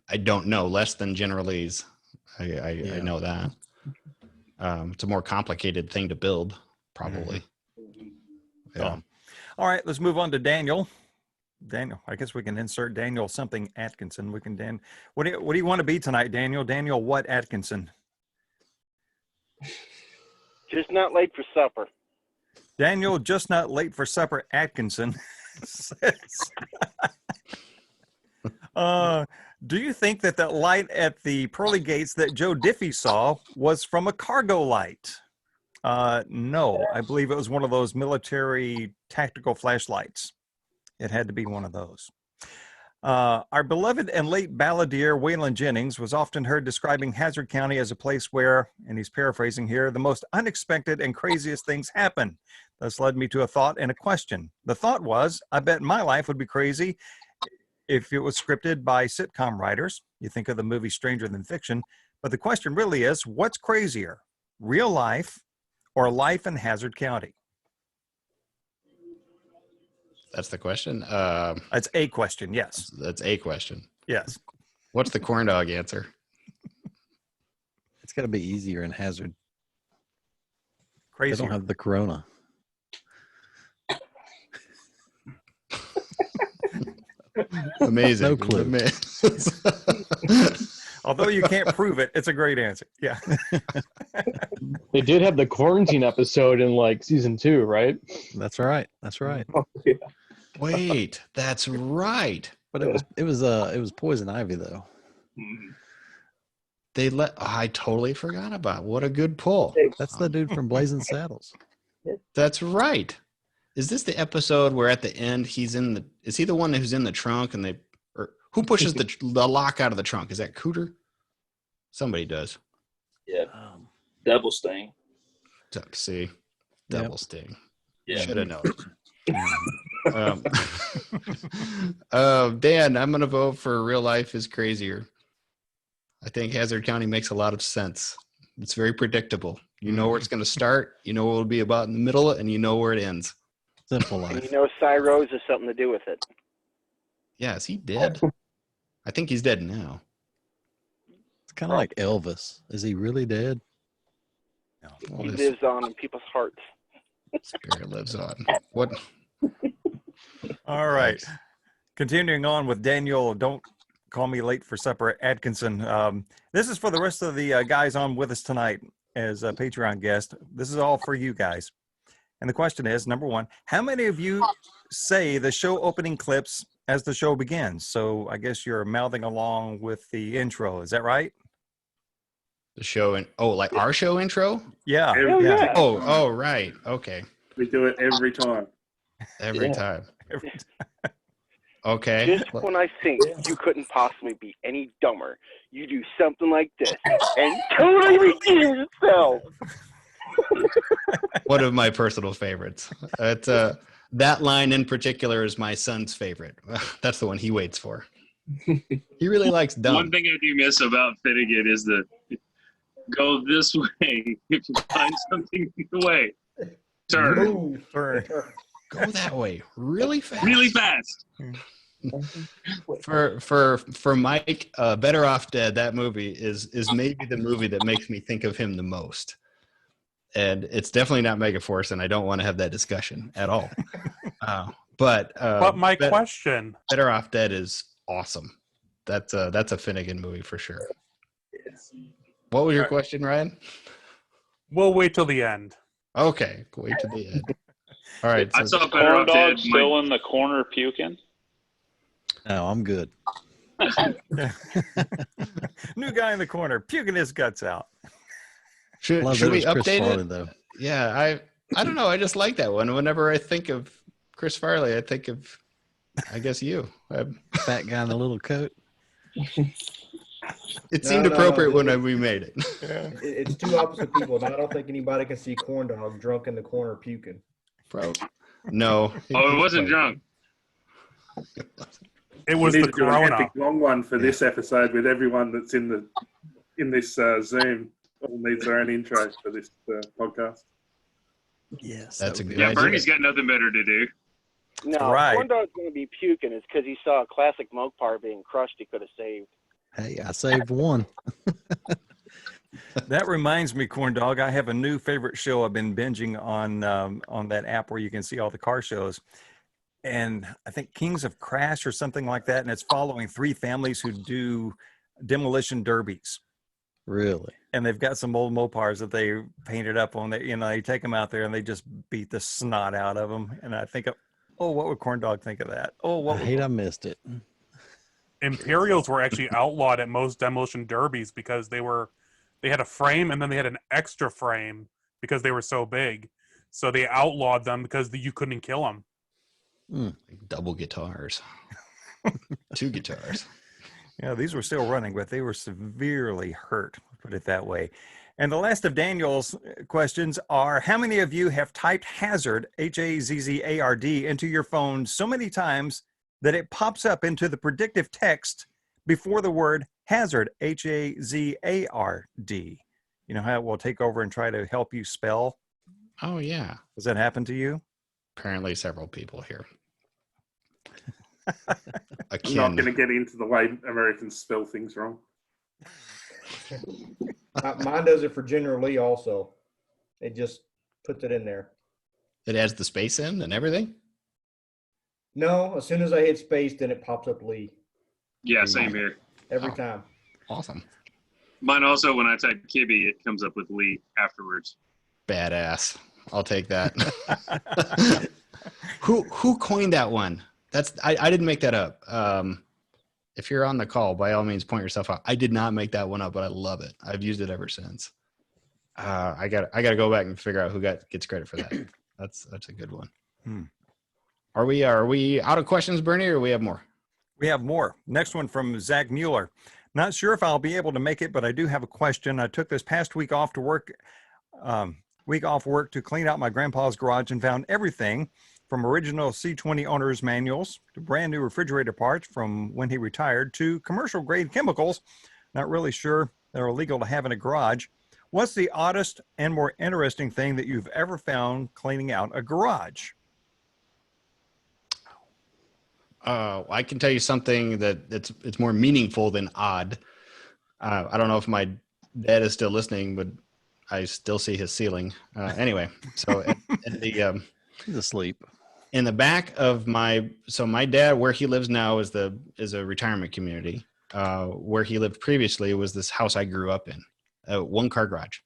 I don't know, less than Generalese. I know that. It's a more complicated thing to build, probably. Yeah. All right, let's move on to Daniel. Daniel, I guess we can insert Daniel something Atkinson. We can, what do you want to be tonight, Daniel? Daniel what Atkinson? Just not late for supper. Daniel, just not late for supper Atkinson says, do you think that that light at the pearly gates that Joe Diffie saw was from a cargo light? No, I believe it was one of those military tactical flashlights. It had to be one of those. Our beloved and late balladeer Waylon Jennings was often heard describing Hazard County as a place where, and he's paraphrasing here, the most unexpected and craziest things happen. This led me to a thought and a question. The thought was, I bet my life would be crazy if it was scripted by sitcom writers. You think of the movie Stranger Than Fiction, but the question really is, what's crazier, real life or life in Hazard County? That's the question. That's a question. Yes. That's a question. Yes. What's the corn dog answer? It's got to be easier in Hazard. Crazy. They don't have the corona. Amazing. No clue. Although you can't prove it, it's a great answer. Yeah. They did have the quarantine episode in like season 2, right? That's right. That's right. Wait, that's right. But it was Poison Ivy though. I totally forgot about it. What a good pull. That's the dude from Blazing Saddles. That's right. Is this the episode where at the end is he the one who's in the trunk and who pushes the lock out of the trunk? Is that Cooter? Somebody does. Yeah. Double sting. See, double sting. Yeah. Should have known. Dan, I'm going to vote for real life is crazier. I think Hazard County makes a lot of sense. It's very predictable. You know where it's going to start. You know what it'll be about in the middle, and you know where it ends. Simple And life. you know Cy Rose has something to do with it. Yeah, is he dead? I think he's dead now. It's kind of like Elvis. Is he really dead? No. He lives on in people's hearts. Spirit lives on. What? All right. Continuing on with Daniel, don't Call Me Late for Supper, Atkinson. This is for the rest of the guys on with us tonight as a Patreon guest. This is all for you guys. And the question is, number one, how many of you say the show opening clips as the show begins? So I guess you're mouthing along with the intro. Is that right? The show like our show intro? Yeah. Yeah. Oh, right. Okay. We do it every time. Every time. Okay. Just when I think you couldn't possibly be any dumber, you do something like this and totally redeem yourself. One of my personal favorites. That line in particular is my son's favorite. That's the one he waits for. He really likes dumb. One thing I do miss about Finnegan is the go this way if you find something in the way. Turn. Turn. Go that way. Really fast. Really fast. For Mike, Better Off Dead, that movie is maybe the movie that makes me think of him the most. And it's definitely not Megaforce, and I don't want to have that discussion at all. But my question: Better Off Dead is awesome. That's a Finnegan movie for sure. What was your question, Ryan? We'll wait till the end. Okay, wait till the end. All right. I saw Better Off Dead. Corndog still in the corner puking? No, I'm good. New guy in the corner, puking his guts out. Should we Chris update Farley, it? though. Yeah, I don't know. I just like that one. Whenever I think of Chris Farley, I think of, I guess you. Fat guy in a little coat. It seemed appropriate when we made it. It's two opposite people, and I don't think anybody can see Corndog drunk in the corner puking. Bro, no. Oh, it wasn't drunk. It was We the need to do an Corona. epic long one for this episode with everyone that's in this Zoom. All needs their own intro for this podcast. Yes, that's a good Yeah, idea. Bernie's got nothing better to do. No, Right. Corndog's going to be puking is because he saw a classic Mopar being crushed he could have saved. Hey, I saved one. That reminds me, Corndog, I have a new favorite show I've been binging on that app where you can see all the car shows. And I think Kings of Crash or something like that. And it's following three families who do demolition derbies. Really? And they've got some old Mopars that they painted up on. They take them out there and they just beat the snot out of them. And I think, what would Corndog think of that? I hate I missed it. Imperials were actually outlawed at most demolition derbies because they had a frame and then they had an extra frame because they were so big. So they outlawed them because you couldn't kill them. Double guitars. Two guitars. Yeah, these were still running, but they were severely hurt, put it that way. And the last of Daniel's questions are, how many of you have typed hazard, H-A-Z-Z-A-R-D, into your phone so many times that it pops up into the predictive text before the word hazard, H-A-Z-A-R-D? You know how it will take over and try to help you spell? Oh, yeah. Does that happen to you? Apparently several people here. I'm not going to get into the way Americans spell things wrong. Mine does it for General Lee also. It just puts it in there. It has the space in and everything? No, as soon as I hit space, then it pops up Lee. Yeah, same here. Every time. Awesome. Mine also, when I type Kibby, it comes up with Lee afterwards. Badass. I'll take that. Who coined that one? I didn't make that up. If you're on the call, by all means, point yourself out. I did not make that one up, but I love it. I've used it ever since. I got to go back and figure out who gets credit for that. That's a good one. Are we out of questions, Bernie, or we have more? We have more. Next one from Zach Mueller. Not sure if I'll be able to make it, but I do have a question. I took this past week off work to clean out my grandpa's garage and found everything from original C20 owner's manuals to brand new refrigerator parts from when he retired to commercial grade chemicals. Not really sure they're illegal to have in a garage. What's the oddest and more interesting thing that you've ever found cleaning out a garage? I can tell you something that it's more meaningful than odd. I don't know if my dad is still listening, but I still see his ceiling. Anyway, so he's asleep. In the back of my dad, where he lives now is a retirement community. where he lived previously was this house I grew up in, a one-car garage.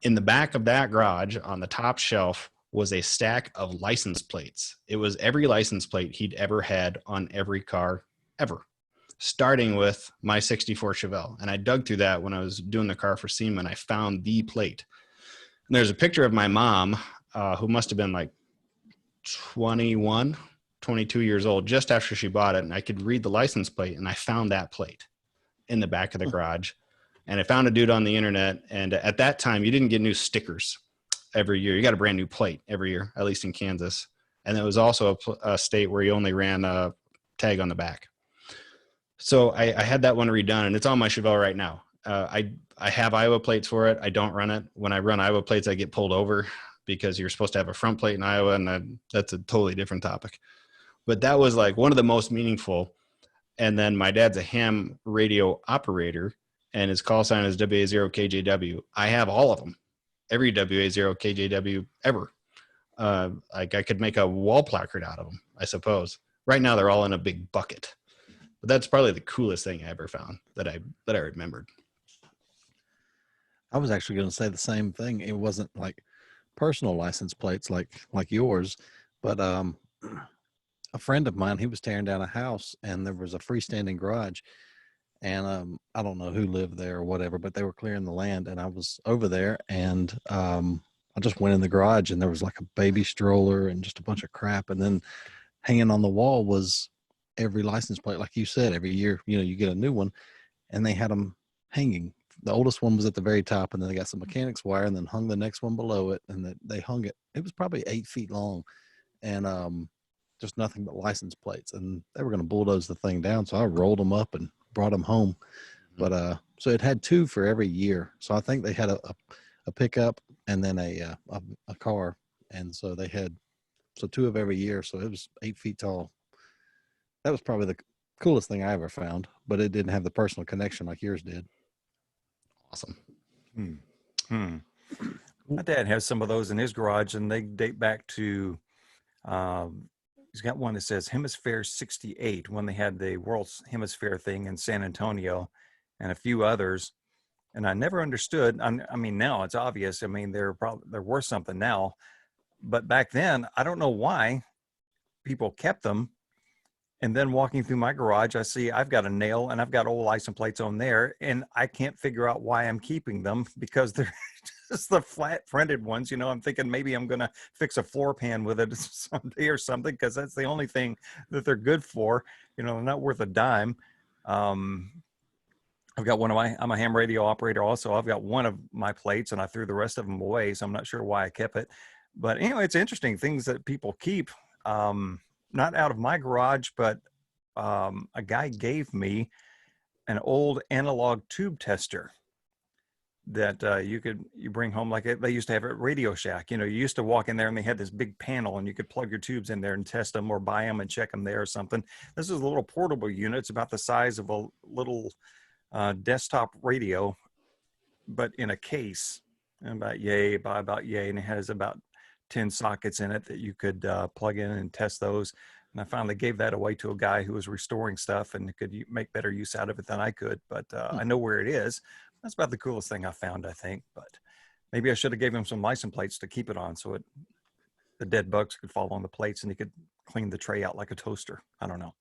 In the back of that garage, on the top shelf, was a stack of license plates. It was every license plate he'd ever had on every car ever, starting with my 64 Chevelle. And I dug through that when I was doing the car for SEMA, and I found the plate. And there's a picture of my mom, who must have been like 21, 22 years old, just after she bought it. And I could read the license plate, and I found that plate in the back of the garage. And I found a dude on the internet. And at that time, you didn't get new stickers every year. You got a brand new plate every year, at least in Kansas. And it was also a state where you only ran a tag on the back. So I had that one redone, and it's on my Chevelle right now. I have Iowa plates for it. I don't run it. When I run Iowa plates, I get pulled over because you're supposed to have a front plate in Iowa, and that's a totally different topic. But that was like one of the most meaningful. And then my dad's a ham radio operator, and his call sign is WA0KJW. I have all of them, every WA0KJW ever. Like I could make a wall placard out of them, I suppose. Right now, they're all in a big bucket. But that's probably the coolest thing I ever found that I remembered. I was actually going to say the same thing. It wasn't like personal license plates like yours, but a friend of mine, he was tearing down a house, and there was a freestanding garage, and I don't know who lived there or whatever, but they were clearing the land, and I was over there, and I just went in the garage, and there was like a baby stroller and just a bunch of crap, and then hanging on the wall was every license plate, like you said. Every year, you get a new one, and they had them hanging. The oldest one was at the very top, and then they got some mechanics wire, and then hung the next one below it, and they hung it. It was probably 8 feet long, and just nothing but license plates. And they were going to bulldoze the thing down, so I rolled them up and brought them home. But so it had 2 for every year. So I think they had a pickup and then a car, and so they had 2 of every year. So it was 8 feet tall. That was probably the coolest thing I ever found, but it didn't have the personal connection like yours did. Awesome. My dad has some of those in his garage, and they date back to, he's got one that says Hemisphere 68 when they had the World Hemisphere thing in San Antonio, and a few others. And I never understood. I mean, now it's obvious. I mean, they're worth something now, but back then, I don't know why people kept them. And then walking through my garage, I see I've got a nail, and I've got old license plates on there, and I can't figure out why I'm keeping them, because they're just the flat fronted ones. I'm thinking maybe I'm going to fix a floor pan with it someday or something, because that's the only thing that they're good for. They're not worth a dime. I've got I'm a ham radio operator also. I've got one of my plates, and I threw the rest of them away, so I'm not sure why I kept it. But anyway, it's interesting things that people keep. Not out of my garage, but a guy gave me an old analog tube tester that you bring home. Like they used to have at Radio Shack. You used to walk in there, and they had this big panel, and you could plug your tubes in there and test them or buy them and check them there or something. This is a little portable unit. It's about the size of a little desktop radio, but in a case, about yay, and it has about 10 sockets in it that you could plug in and test those. And I finally gave that away to a guy who was restoring stuff and could make better use out of it than I could. But I know where it is. That's about the coolest thing I found, I think. But maybe I should have gave him some license plates to keep it on, so the dead bugs could fall on the plates, and he could clean the tray out like a toaster. I don't know.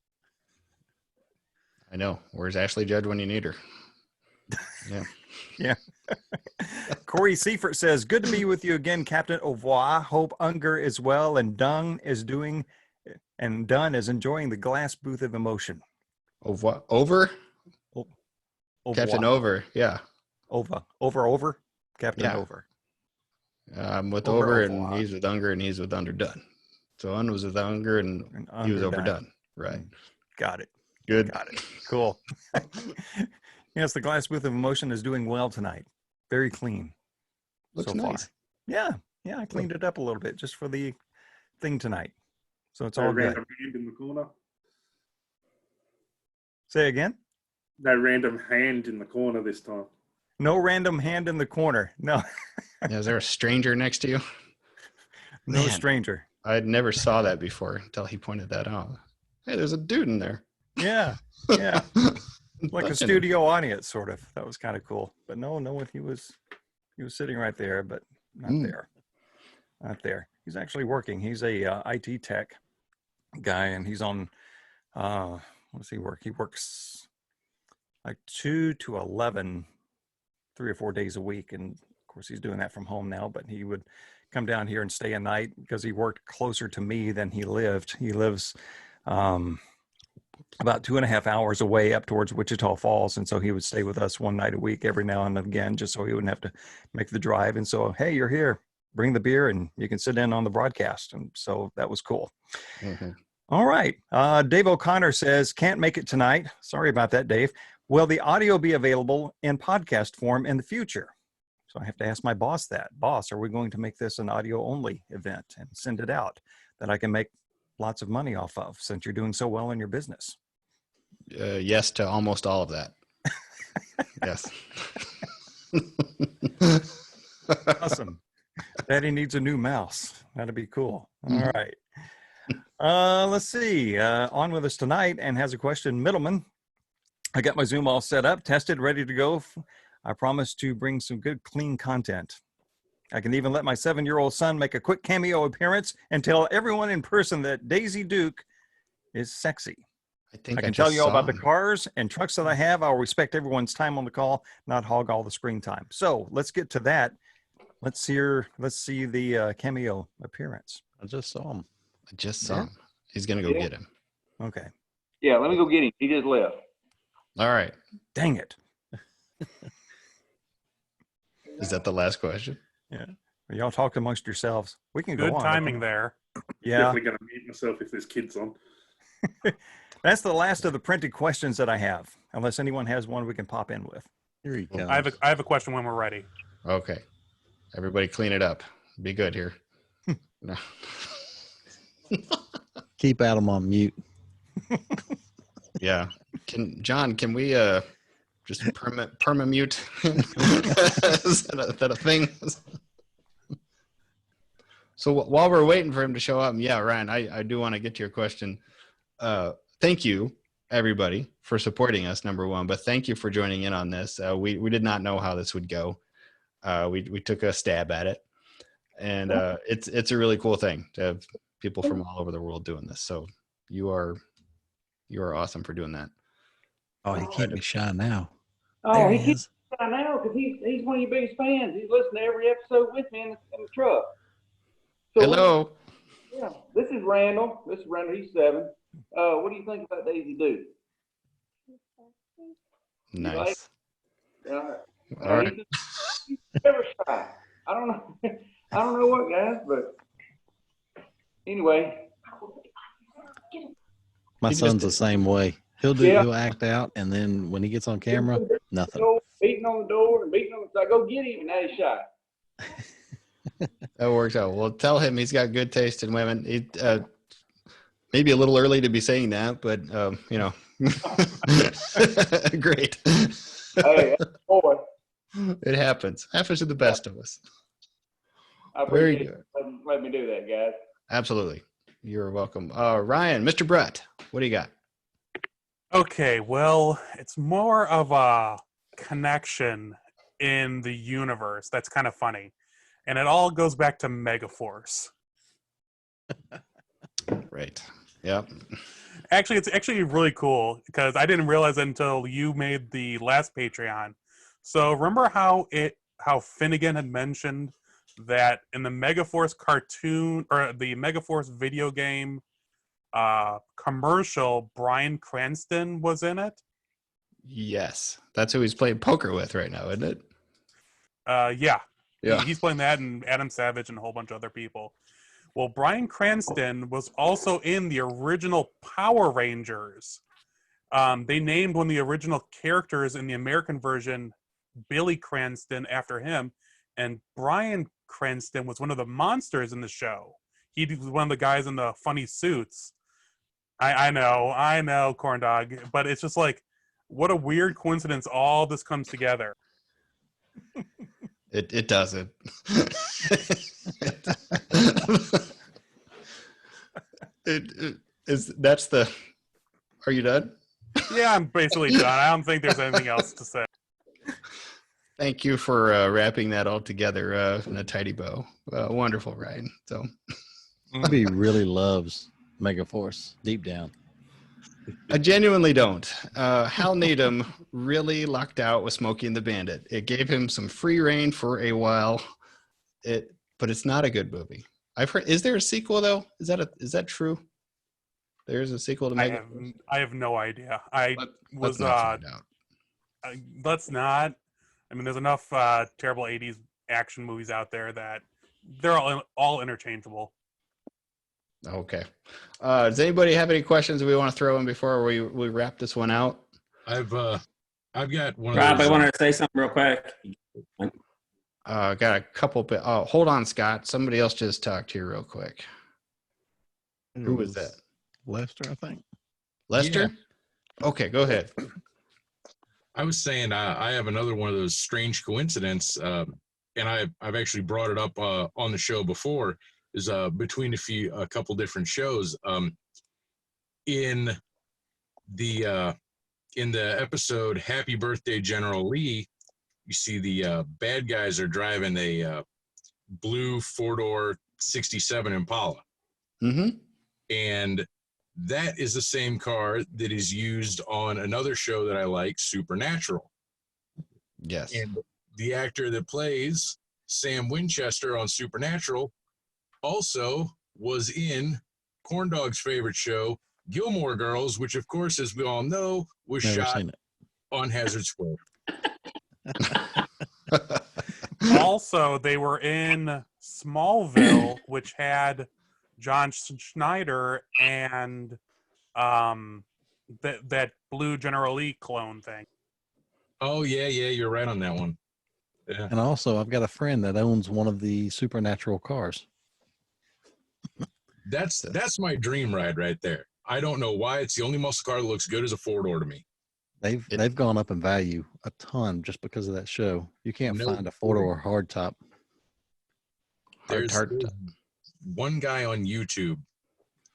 I know. Where's Ashley Judd when you need her? Yeah. Yeah. Corey Seifert says, good to be with you again, Captain. Au revoir. Hope Unger is well, and Dunn is enjoying the glass booth of emotion. Over? Au Captain revoir. Over. Yeah. Over. Captain Yeah. Over. I'm with Over, Over, au and revoir. he's with Unger, and he's with Underdone. So Un was with Unger, and he was Underdone. Overdone. Right. Got it. Good. Got it. Cool. Yes, the glass booth of emotion is doing well tonight. Very clean. Looks so far. nice. Yeah. I cleaned it up a little bit just for the thing tonight. So it's all No good. random hand in the corner. Say again? No random hand in the corner this time. No random hand in the corner. No. Yeah, is there a stranger next to you? No Man, stranger. I never saw that before until he pointed that out. Hey, there's a dude in there. Yeah. like a studio audience, sort of. That was kind of cool. But no one. He was sitting right there, but not there. Not there. He's actually working. He's a IT tech guy, and he's on. What does he work? He works like 2 to 11, 3 or 4 days a week, and of course he's doing that from home now. But he would come down here and stay a night because he worked closer to me than he lived. He lives about 2.5 hours away up towards Wichita Falls. And so he would stay with us one night a week every now and again, just so he wouldn't have to make the drive. And so, hey, you're here, bring the beer and you can sit in on the broadcast. And so that was cool. Mm-hmm. All right. Dave O'Connor says, can't make it tonight. Sorry about that, Dave. Will the audio be available in podcast form in the future? So I have to ask my boss that. Boss, are we going to make this an audio only event and send it out that I can make lots of money off of since you're doing so well in your business? Yes to almost all of that. Yes. Awesome. Daddy needs a new mouse. That'd be cool. All right. Let's see. On with us tonight and has a question. Middleman, I got my Zoom all set up, tested, ready to go. I promise to bring some good, clean content. I can even let my 7-year-old son make a quick cameo appearance and tell everyone in person that Daisy Duke is sexy. I can tell you all about the cars and trucks that I have. I'll respect everyone's time on the call, not hog all the screen time. So let's get to that. Let's see the cameo appearance. I just saw him. I just saw him. He's going to go get him. Okay. Yeah, let me go get him. He just left. All right. Dang it. Is that the last question? Yeah. Y'all talk amongst yourselves. We can Good go on. timing there. Yeah. Definitely going to mute myself if there's kids on. That's the last of the printed questions that I have. Unless anyone has one we can pop in with. Here he comes. I have a question when we're ready. Okay. Everybody clean it up. Be good here. No. Keep Adam on mute. Yeah. John, can we just perma-mute? Is that a thing? So while we're waiting for him to show up, yeah, Ryan, I do want to get to your question. Thank you, everybody, for supporting us, number one, but thank you for joining in on this. We did not know how this would go. We took a stab at it, and it's a really cool thing to have people from all over the world doing this. So you are awesome for doing that. Oh, he keep me shy now. Oh, There he he keeps is. I know because he's one of your biggest fans. He's listening to every episode with me in the truck. So Hello. Yeah, this is Randall. He's 7. What do you think about Daisy Duke? Nice. All right. He's never shy. I don't know. I don't know what, guys, but anyway. My son's the same way. He'll act out, and then when he gets on camera, nothing. Beating on the door and beating on the. I go get him, and now he's shy. That works out. Well, tell him he's got good taste in women. Maybe a little early to be saying that, but great. Hey, boy. It happens. Happens to the best of us. I appreciate it. Let me do that, guys. Absolutely. You're welcome. Ryan, Mr. Brett, what do you got? Okay, well, it's more of a connection in the universe that's kind of funny. And it all goes back to Megaforce. Right. Yep. Actually, it's actually really cool because I didn't realize it until you made the last Patreon. So remember how Finnegan had mentioned that in the Megaforce cartoon or the Megaforce video game commercial, Bryan Cranston was in it? Yes. That's who he's playing poker with right now, isn't it? Yeah. Yeah. He's playing that and Adam Savage and a whole bunch of other people. Well, Bryan Cranston was also in the original Power Rangers. They named one of the original characters in the American version Billy Cranston after him, and Bryan Cranston was one of the monsters in the show. He was one of the guys in the funny suits. I know, Corn Dog, but it's just like, what a weird coincidence all this comes together. It doesn't. Are you done? Yeah, I'm basically done. I don't think there's anything else to say. Thank you for wrapping that all together in a tidy bow. Wonderful, Ryan. So He really loves Megaforce deep down. I genuinely don't. Hal Needham really lucked out with Smokey and the Bandit. It gave him some free reign for a while. But it's not a good movie. I've heard. Is there a sequel though? Is that true? There's a sequel to Megaforce. I have no idea. Let's not find out. Let's not. I mean, there's enough terrible '80s action movies out there that they're all interchangeable. Okay. Does anybody have any questions we want to throw in before we wrap this one out? I've got one. Rob, of those, I wanted to say something real quick. Got a couple. Oh, hold on, Scott. Somebody else just talked here real quick. Who was that? Lester, I think. Lester? Yeah. Okay, go ahead. I was saying I have another one of those strange coincidences, and I've actually brought it up on the show before. Is between a couple different shows. In the episode "Happy Birthday, General Lee," you see the bad guys are driving a blue 4-door '67 Impala, and that is the same car that is used on another show that I like, Supernatural. Yes. And the actor that plays Sam Winchester on Supernatural also was in Corndog's favorite show, Gilmore Girls, which, of course, as we all know, was shot on Hazard Square. Also, they were in Smallville, which had John Schneider and that blue General Lee clone thing. Oh, yeah, you're right on that one. Yeah. And also, I've got a friend that owns one of the Supernatural cars. That's my dream ride right there. I don't know why. It's the only muscle car that looks good as a 4-door to me. They've gone up in value a ton just because of that show. You can't find a 4-door hardtop. There's one guy on YouTube,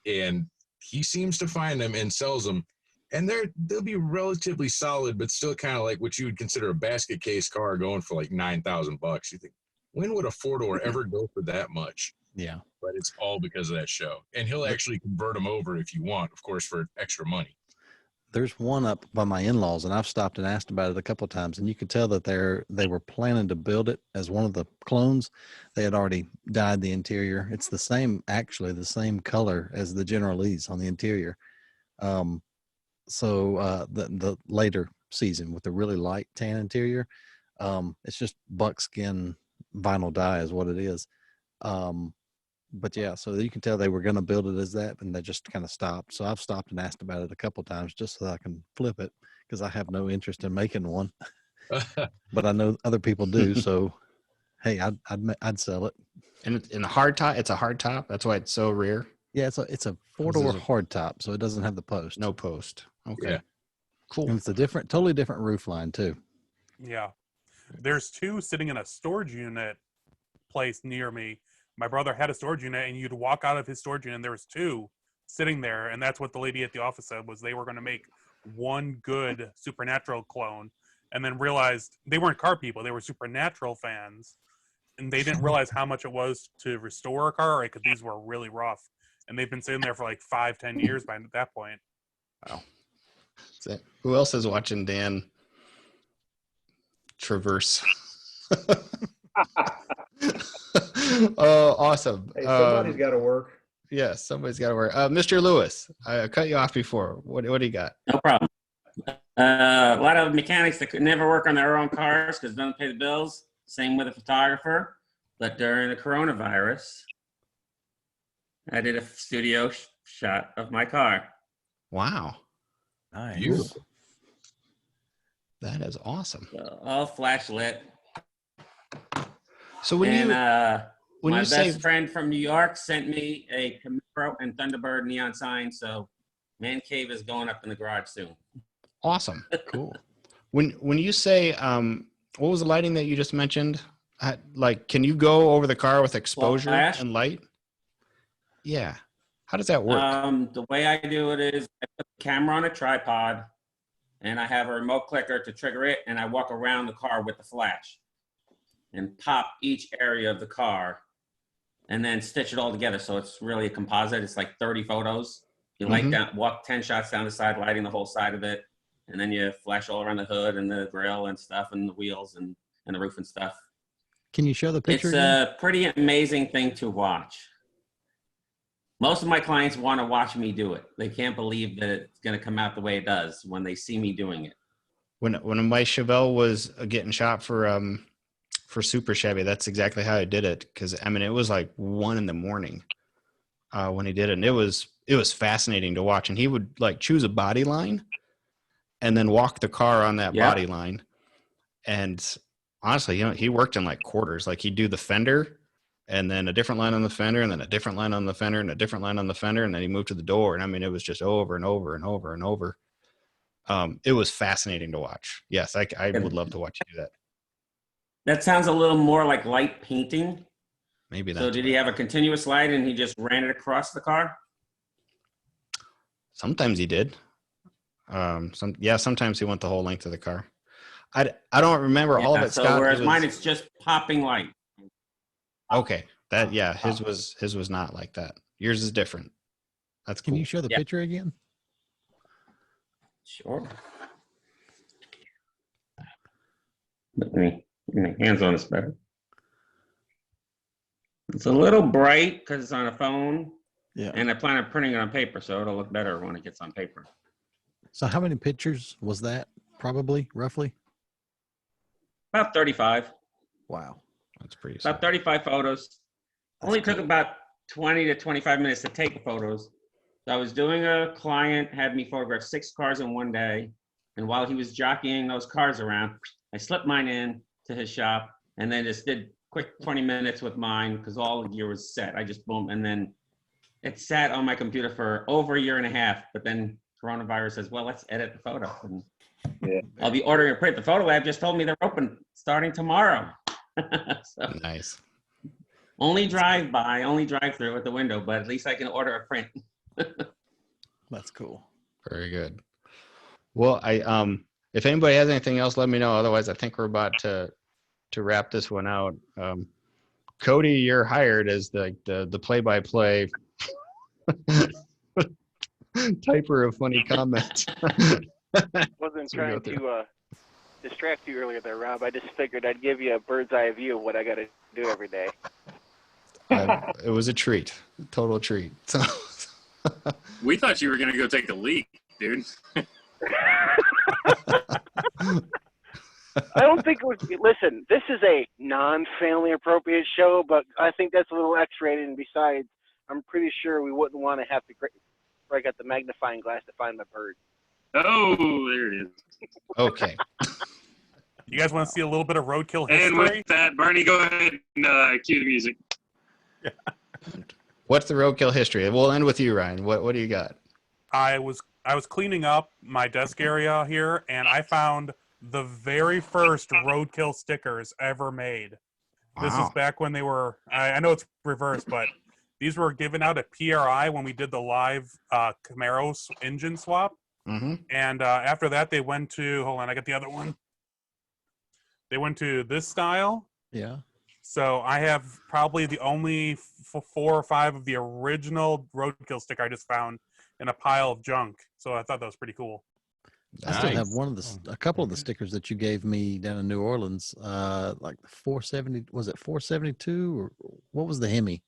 and he seems to find them and sells them, and they'll be relatively solid, but still kind of like what you would consider a basket case car going for like $9,000. You think, when would a 4-door ever go for that much? Yeah. But it's all because of that show. And he'll actually convert them over if you want, of course, for extra money. There's one up by my in-laws, and I've stopped and asked about it a couple of times, and you could tell that they were planning to build it as one of the clones. They had already dyed the interior. It's the same color as the General Lee's on the interior. So the later season with the really light tan interior, it's just buckskin vinyl dye is what it is. But yeah, so you can tell they were going to build it as that, and they just kind of stopped. So I've stopped and asked about it a couple of times just so that I can flip it, because I have no interest in making one, but I know other people do. So, hey, I'd sell it. And in a hard top, it's a hard top. That's why it's so rare. Yeah, it's a 4-door hard top, so it doesn't have the post. No post. Okay, yeah. Cool. And it's a totally different roof line too. Yeah, there's two sitting in a storage unit place near me. My brother had a storage unit, and you'd walk out of his storage unit, and there was two sitting there, and that's what the lady at the office said, was they were going to make one good Supernatural clone, and then realized they weren't car people, they were Supernatural fans, and they didn't realize how much it was to restore a car, right? Because these were really rough, and they've been sitting there for like 5-10 years by that point. Wow. Who else is watching Dan traverse? Oh, awesome. Hey, somebody's got to work. Yes, somebody's got to work. Mr. Lewis, I cut you off before. What do you got? No problem. A lot of mechanics that could never work on their own cars because it doesn't pay the bills. Same with a photographer. But during the coronavirus, I did a studio shot of my car. Wow. Nice. Beautiful. That is awesome. All flash lit. So when my you best friend from New York sent me a Camaro and Thunderbird neon sign, so Man Cave is going up in the garage soon. Awesome. Cool. When you say what was the lighting that you just mentioned? Like, can you go over the car with exposure and light? Yeah. How does that work? The way I do it is I put the camera on a tripod, and I have a remote clicker to trigger it, and I walk around the car with the flash and pop each area of the car and then stitch it all together. So it's really a composite. It's like 30 photos. You light down, walk 10 shots down the side, lighting the whole side of it. And then you flash all around the hood and the grill and stuff and the wheels and the roof and stuff. Can you show the picture It's again? a pretty amazing thing to watch. Most of my clients want to watch me do it. They can't believe that it's going to come out the way it does when they see me doing it. When my Chevelle was getting shot for Super Chevy, that's exactly how I did it. Because I mean, it was like 1 a.m. When he did it, and it was fascinating to watch. And he would like choose a body line and then walk the car on that body line. And honestly, he worked in like quarters. Like he'd do the fender and then a different line on the fender and then a different line on the fender and a different line on the fender. And then he moved to the door. And I mean, it was just over and over and over and over. It was fascinating to watch. Yes, I would love to watch you do that. That sounds a little more like light painting. Maybe that. So did he have a continuous light and he just ran it across the car? Sometimes he did. Sometimes he went the whole length of the car. I don't remember all of it, so Scott. whereas mine, it's just popping light. Okay. His was not like that. Yours is different. That's cool. Can you show the picture again? Sure. Let me get my hands on this better. It's a little bright because it's on a phone. Yeah. And I plan on printing it on paper, so it'll look better when it gets on paper. So how many pictures was that? Probably, roughly? About 35. Wow. That's pretty About 35 photos. Only took about 20 to 25 minutes to take the photos. So I was doing a client, had me photograph 6 cars in one day. And while he was jockeying those cars around, I slipped mine in to his shop and then just did quick 20 minutes with mine because all the gear was set. I just boom. And then it sat on my computer for over a year and a half. But then coronavirus says, well, let's edit the photo. And I'll be ordering a print. The photo lab just told me they're open starting tomorrow. So, nice. Only drive through at the window, but at least I can order a print. That's cool. Very good. Well, if anybody has anything else, let me know. Otherwise, I think we're about to wrap this one out. Cody, you're hired as the play-by-play typer of funny comments. Wasn't trying to distract you earlier there, Rob. I just figured I'd give you a bird's eye view of what I got to do every day. It was a treat, a total treat. So, We thought you were going to go take a leak, dude. I don't think it was. Listen, this is a non-family appropriate show, but I think that's a little X-rated. And besides, I'm pretty sure we wouldn't want to have to break out the magnifying glass to find my bird. Oh, there it is. Okay. You guys want to see a little bit of roadkill history? And with that, Barney, go ahead and cue the music. What's the roadkill history? We'll end with you, Ryan. What do you got? I was cleaning up my desk area here, and I found the very first roadkill stickers ever made. This is back when they were. I know it's reversed, but these were given out at PRI when we did the live Camaro engine swap. Mm-hmm. And after that, they went to. Hold on, I got the other one. They went to this style. Yeah. So I have probably the only 4 or 5 of the original roadkill sticker I just found in a pile of junk. So I thought that was pretty cool. I still have a couple of the stickers that you gave me down in New Orleans. Like the 470, was it 472 or what was the Hemi?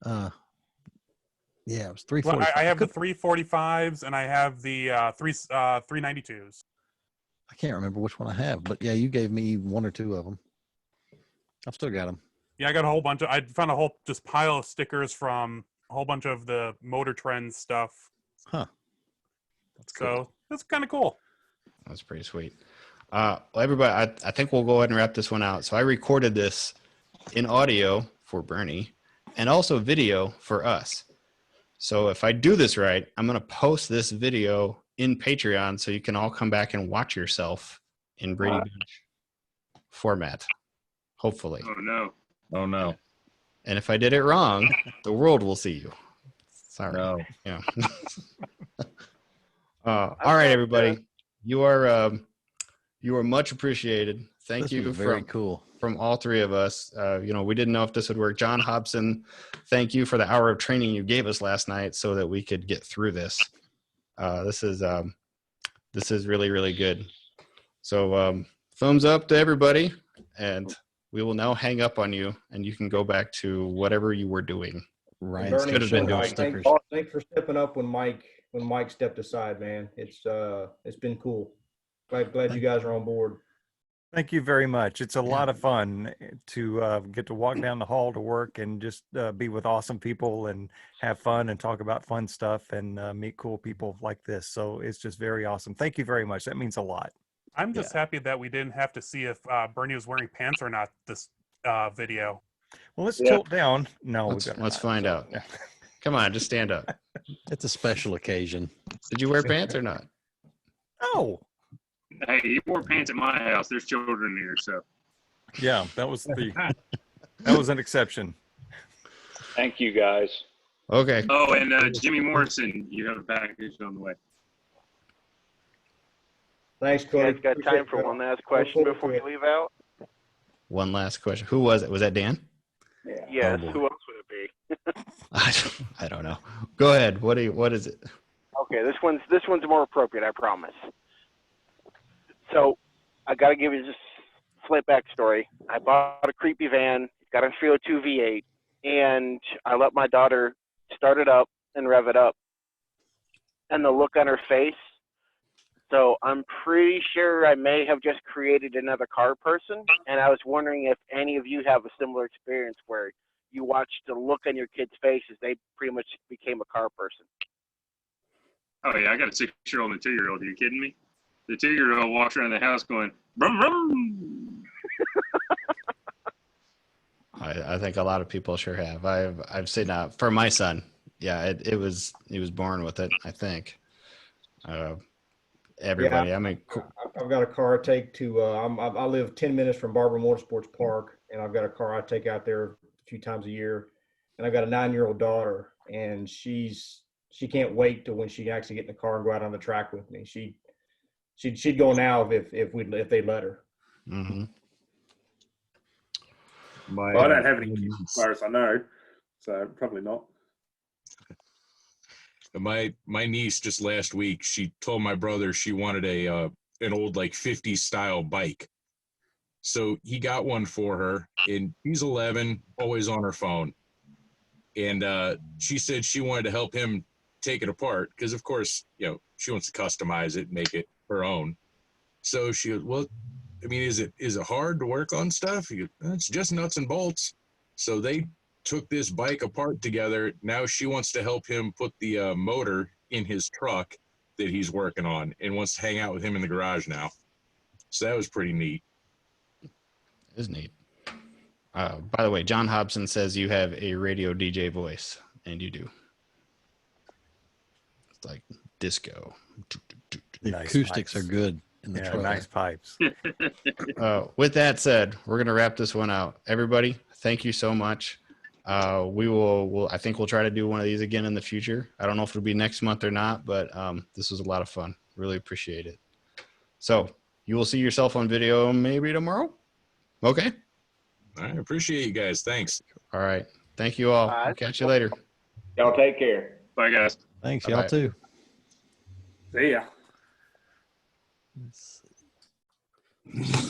Yeah, it was 345. Well, I have the 345s and I have the 392s. I can't remember which one I have, but yeah, you gave me 1 or 2 of them. I've still got them. Yeah, I got a whole bunch of. I found a whole just pile of stickers from a whole bunch of the Motor Trend stuff. Huh. That's cool. So that's kind of cool. That's pretty sweet. Well, everybody, I think we'll go ahead and wrap this one out. So I recorded this in audio for Bernie and also video for us. So if I do this right, I'm going to post this video in Patreon so you can all come back and watch yourself in Brady Bunch format. Hopefully. Oh, no. Oh, no. And if I did it wrong, the world will see you. Sorry. No. Yeah. All right, everybody. You are much appreciated. Thank This you was very cool. From all three of us. We didn't know if this would work. John Hobson, thank you for the hour of training you gave us last night so that we could get through this. This is really, really good. So thumbs up to everybody, and we will now hang up on you, and you can go back to whatever you were doing. Right. Bernie, Could have been doing. thanks for stepping up when Mike stepped aside, man. It's been cool. Glad you guys are on board. Thank you very much. It's a lot of fun to get to walk down the hall to work and just be with awesome people and have fun and talk about fun stuff and meet cool people like this. So it's just very awesome. Thank you very much. That means a lot. I'm just happy that we didn't have to see if Bernie was wearing pants or not this video. Well, let's tilt down. No, let's find out. Come on, just stand up. It's a special occasion. Did you wear pants or not? No. Hey, you wore pants at my house. There's children here, so. Yeah, that was an exception. Thank you, guys. Okay. Oh, and Jimmy Morrison, you have a package on the way. Thanks, You Cody. guys got time for one last question before we leave out? One last question. Who was it? Was that Dan? Yes. boy. Who else would it be? I don't know. Go ahead. What is it? Okay, this one's more appropriate, I promise. So, I got to give you just a slight backstory. I bought a creepy van, got a 302 V8, and I let my daughter start it up and rev it up. And the look on her face. So I'm pretty sure I may have just created another car person, and I was wondering if any of you have a similar experience where you watched the look on your kids' faces, they pretty much became a car person. Oh, yeah, I got a 6-year-old and a 2-year-old. Are you kidding me? The 2-year-old walks around the house going, brum, brum. I think a lot of people sure have. I've seen that for my son. Yeah, he was born with it, I think. Everybody. Yeah, I mean, I've got a car I take to. I live 10 minutes from Barber Motorsports Park, and I've got a car I take out there a few times a year. And I've got a 9-year-old daughter, and she can't wait till when she actually get in the car and go out on the track with me. She'd go now if they let her. Mm-hmm. Well, I don't have any kids as far as I know, so probably not. My niece just last week, she told my brother she wanted an old like 50s style bike. So he got one for her, and she's 11, always on her phone. And she said she wanted to help him take it apart because, of course, she wants to customize it, make it her own. So she goes, well, I mean, is it hard to work on stuff? He goes, it's just nuts and bolts. So they took this bike apart together. Now she wants to help him put the motor in his truck that he's working on and wants to hang out with him in the garage now. So that was pretty neat. It is neat. By the way, John Hobson says you have a radio DJ voice, and you do. It's like disco. The acoustics are good in the truck. Nice pipes. With that said, we're going to wrap this one out. Everybody, thank you so much. I think we'll try to do one of these again in the future. I don't know if it'll be next month or not, but this was a lot of fun. Really appreciate it. So you will see yourself on video maybe tomorrow. Okay. I appreciate you guys. Thanks. All right. Thank you all. I'll catch you later. Y'all take care. Bye, guys. Thanks, Bye-bye. y'all too. See ya. Let's see.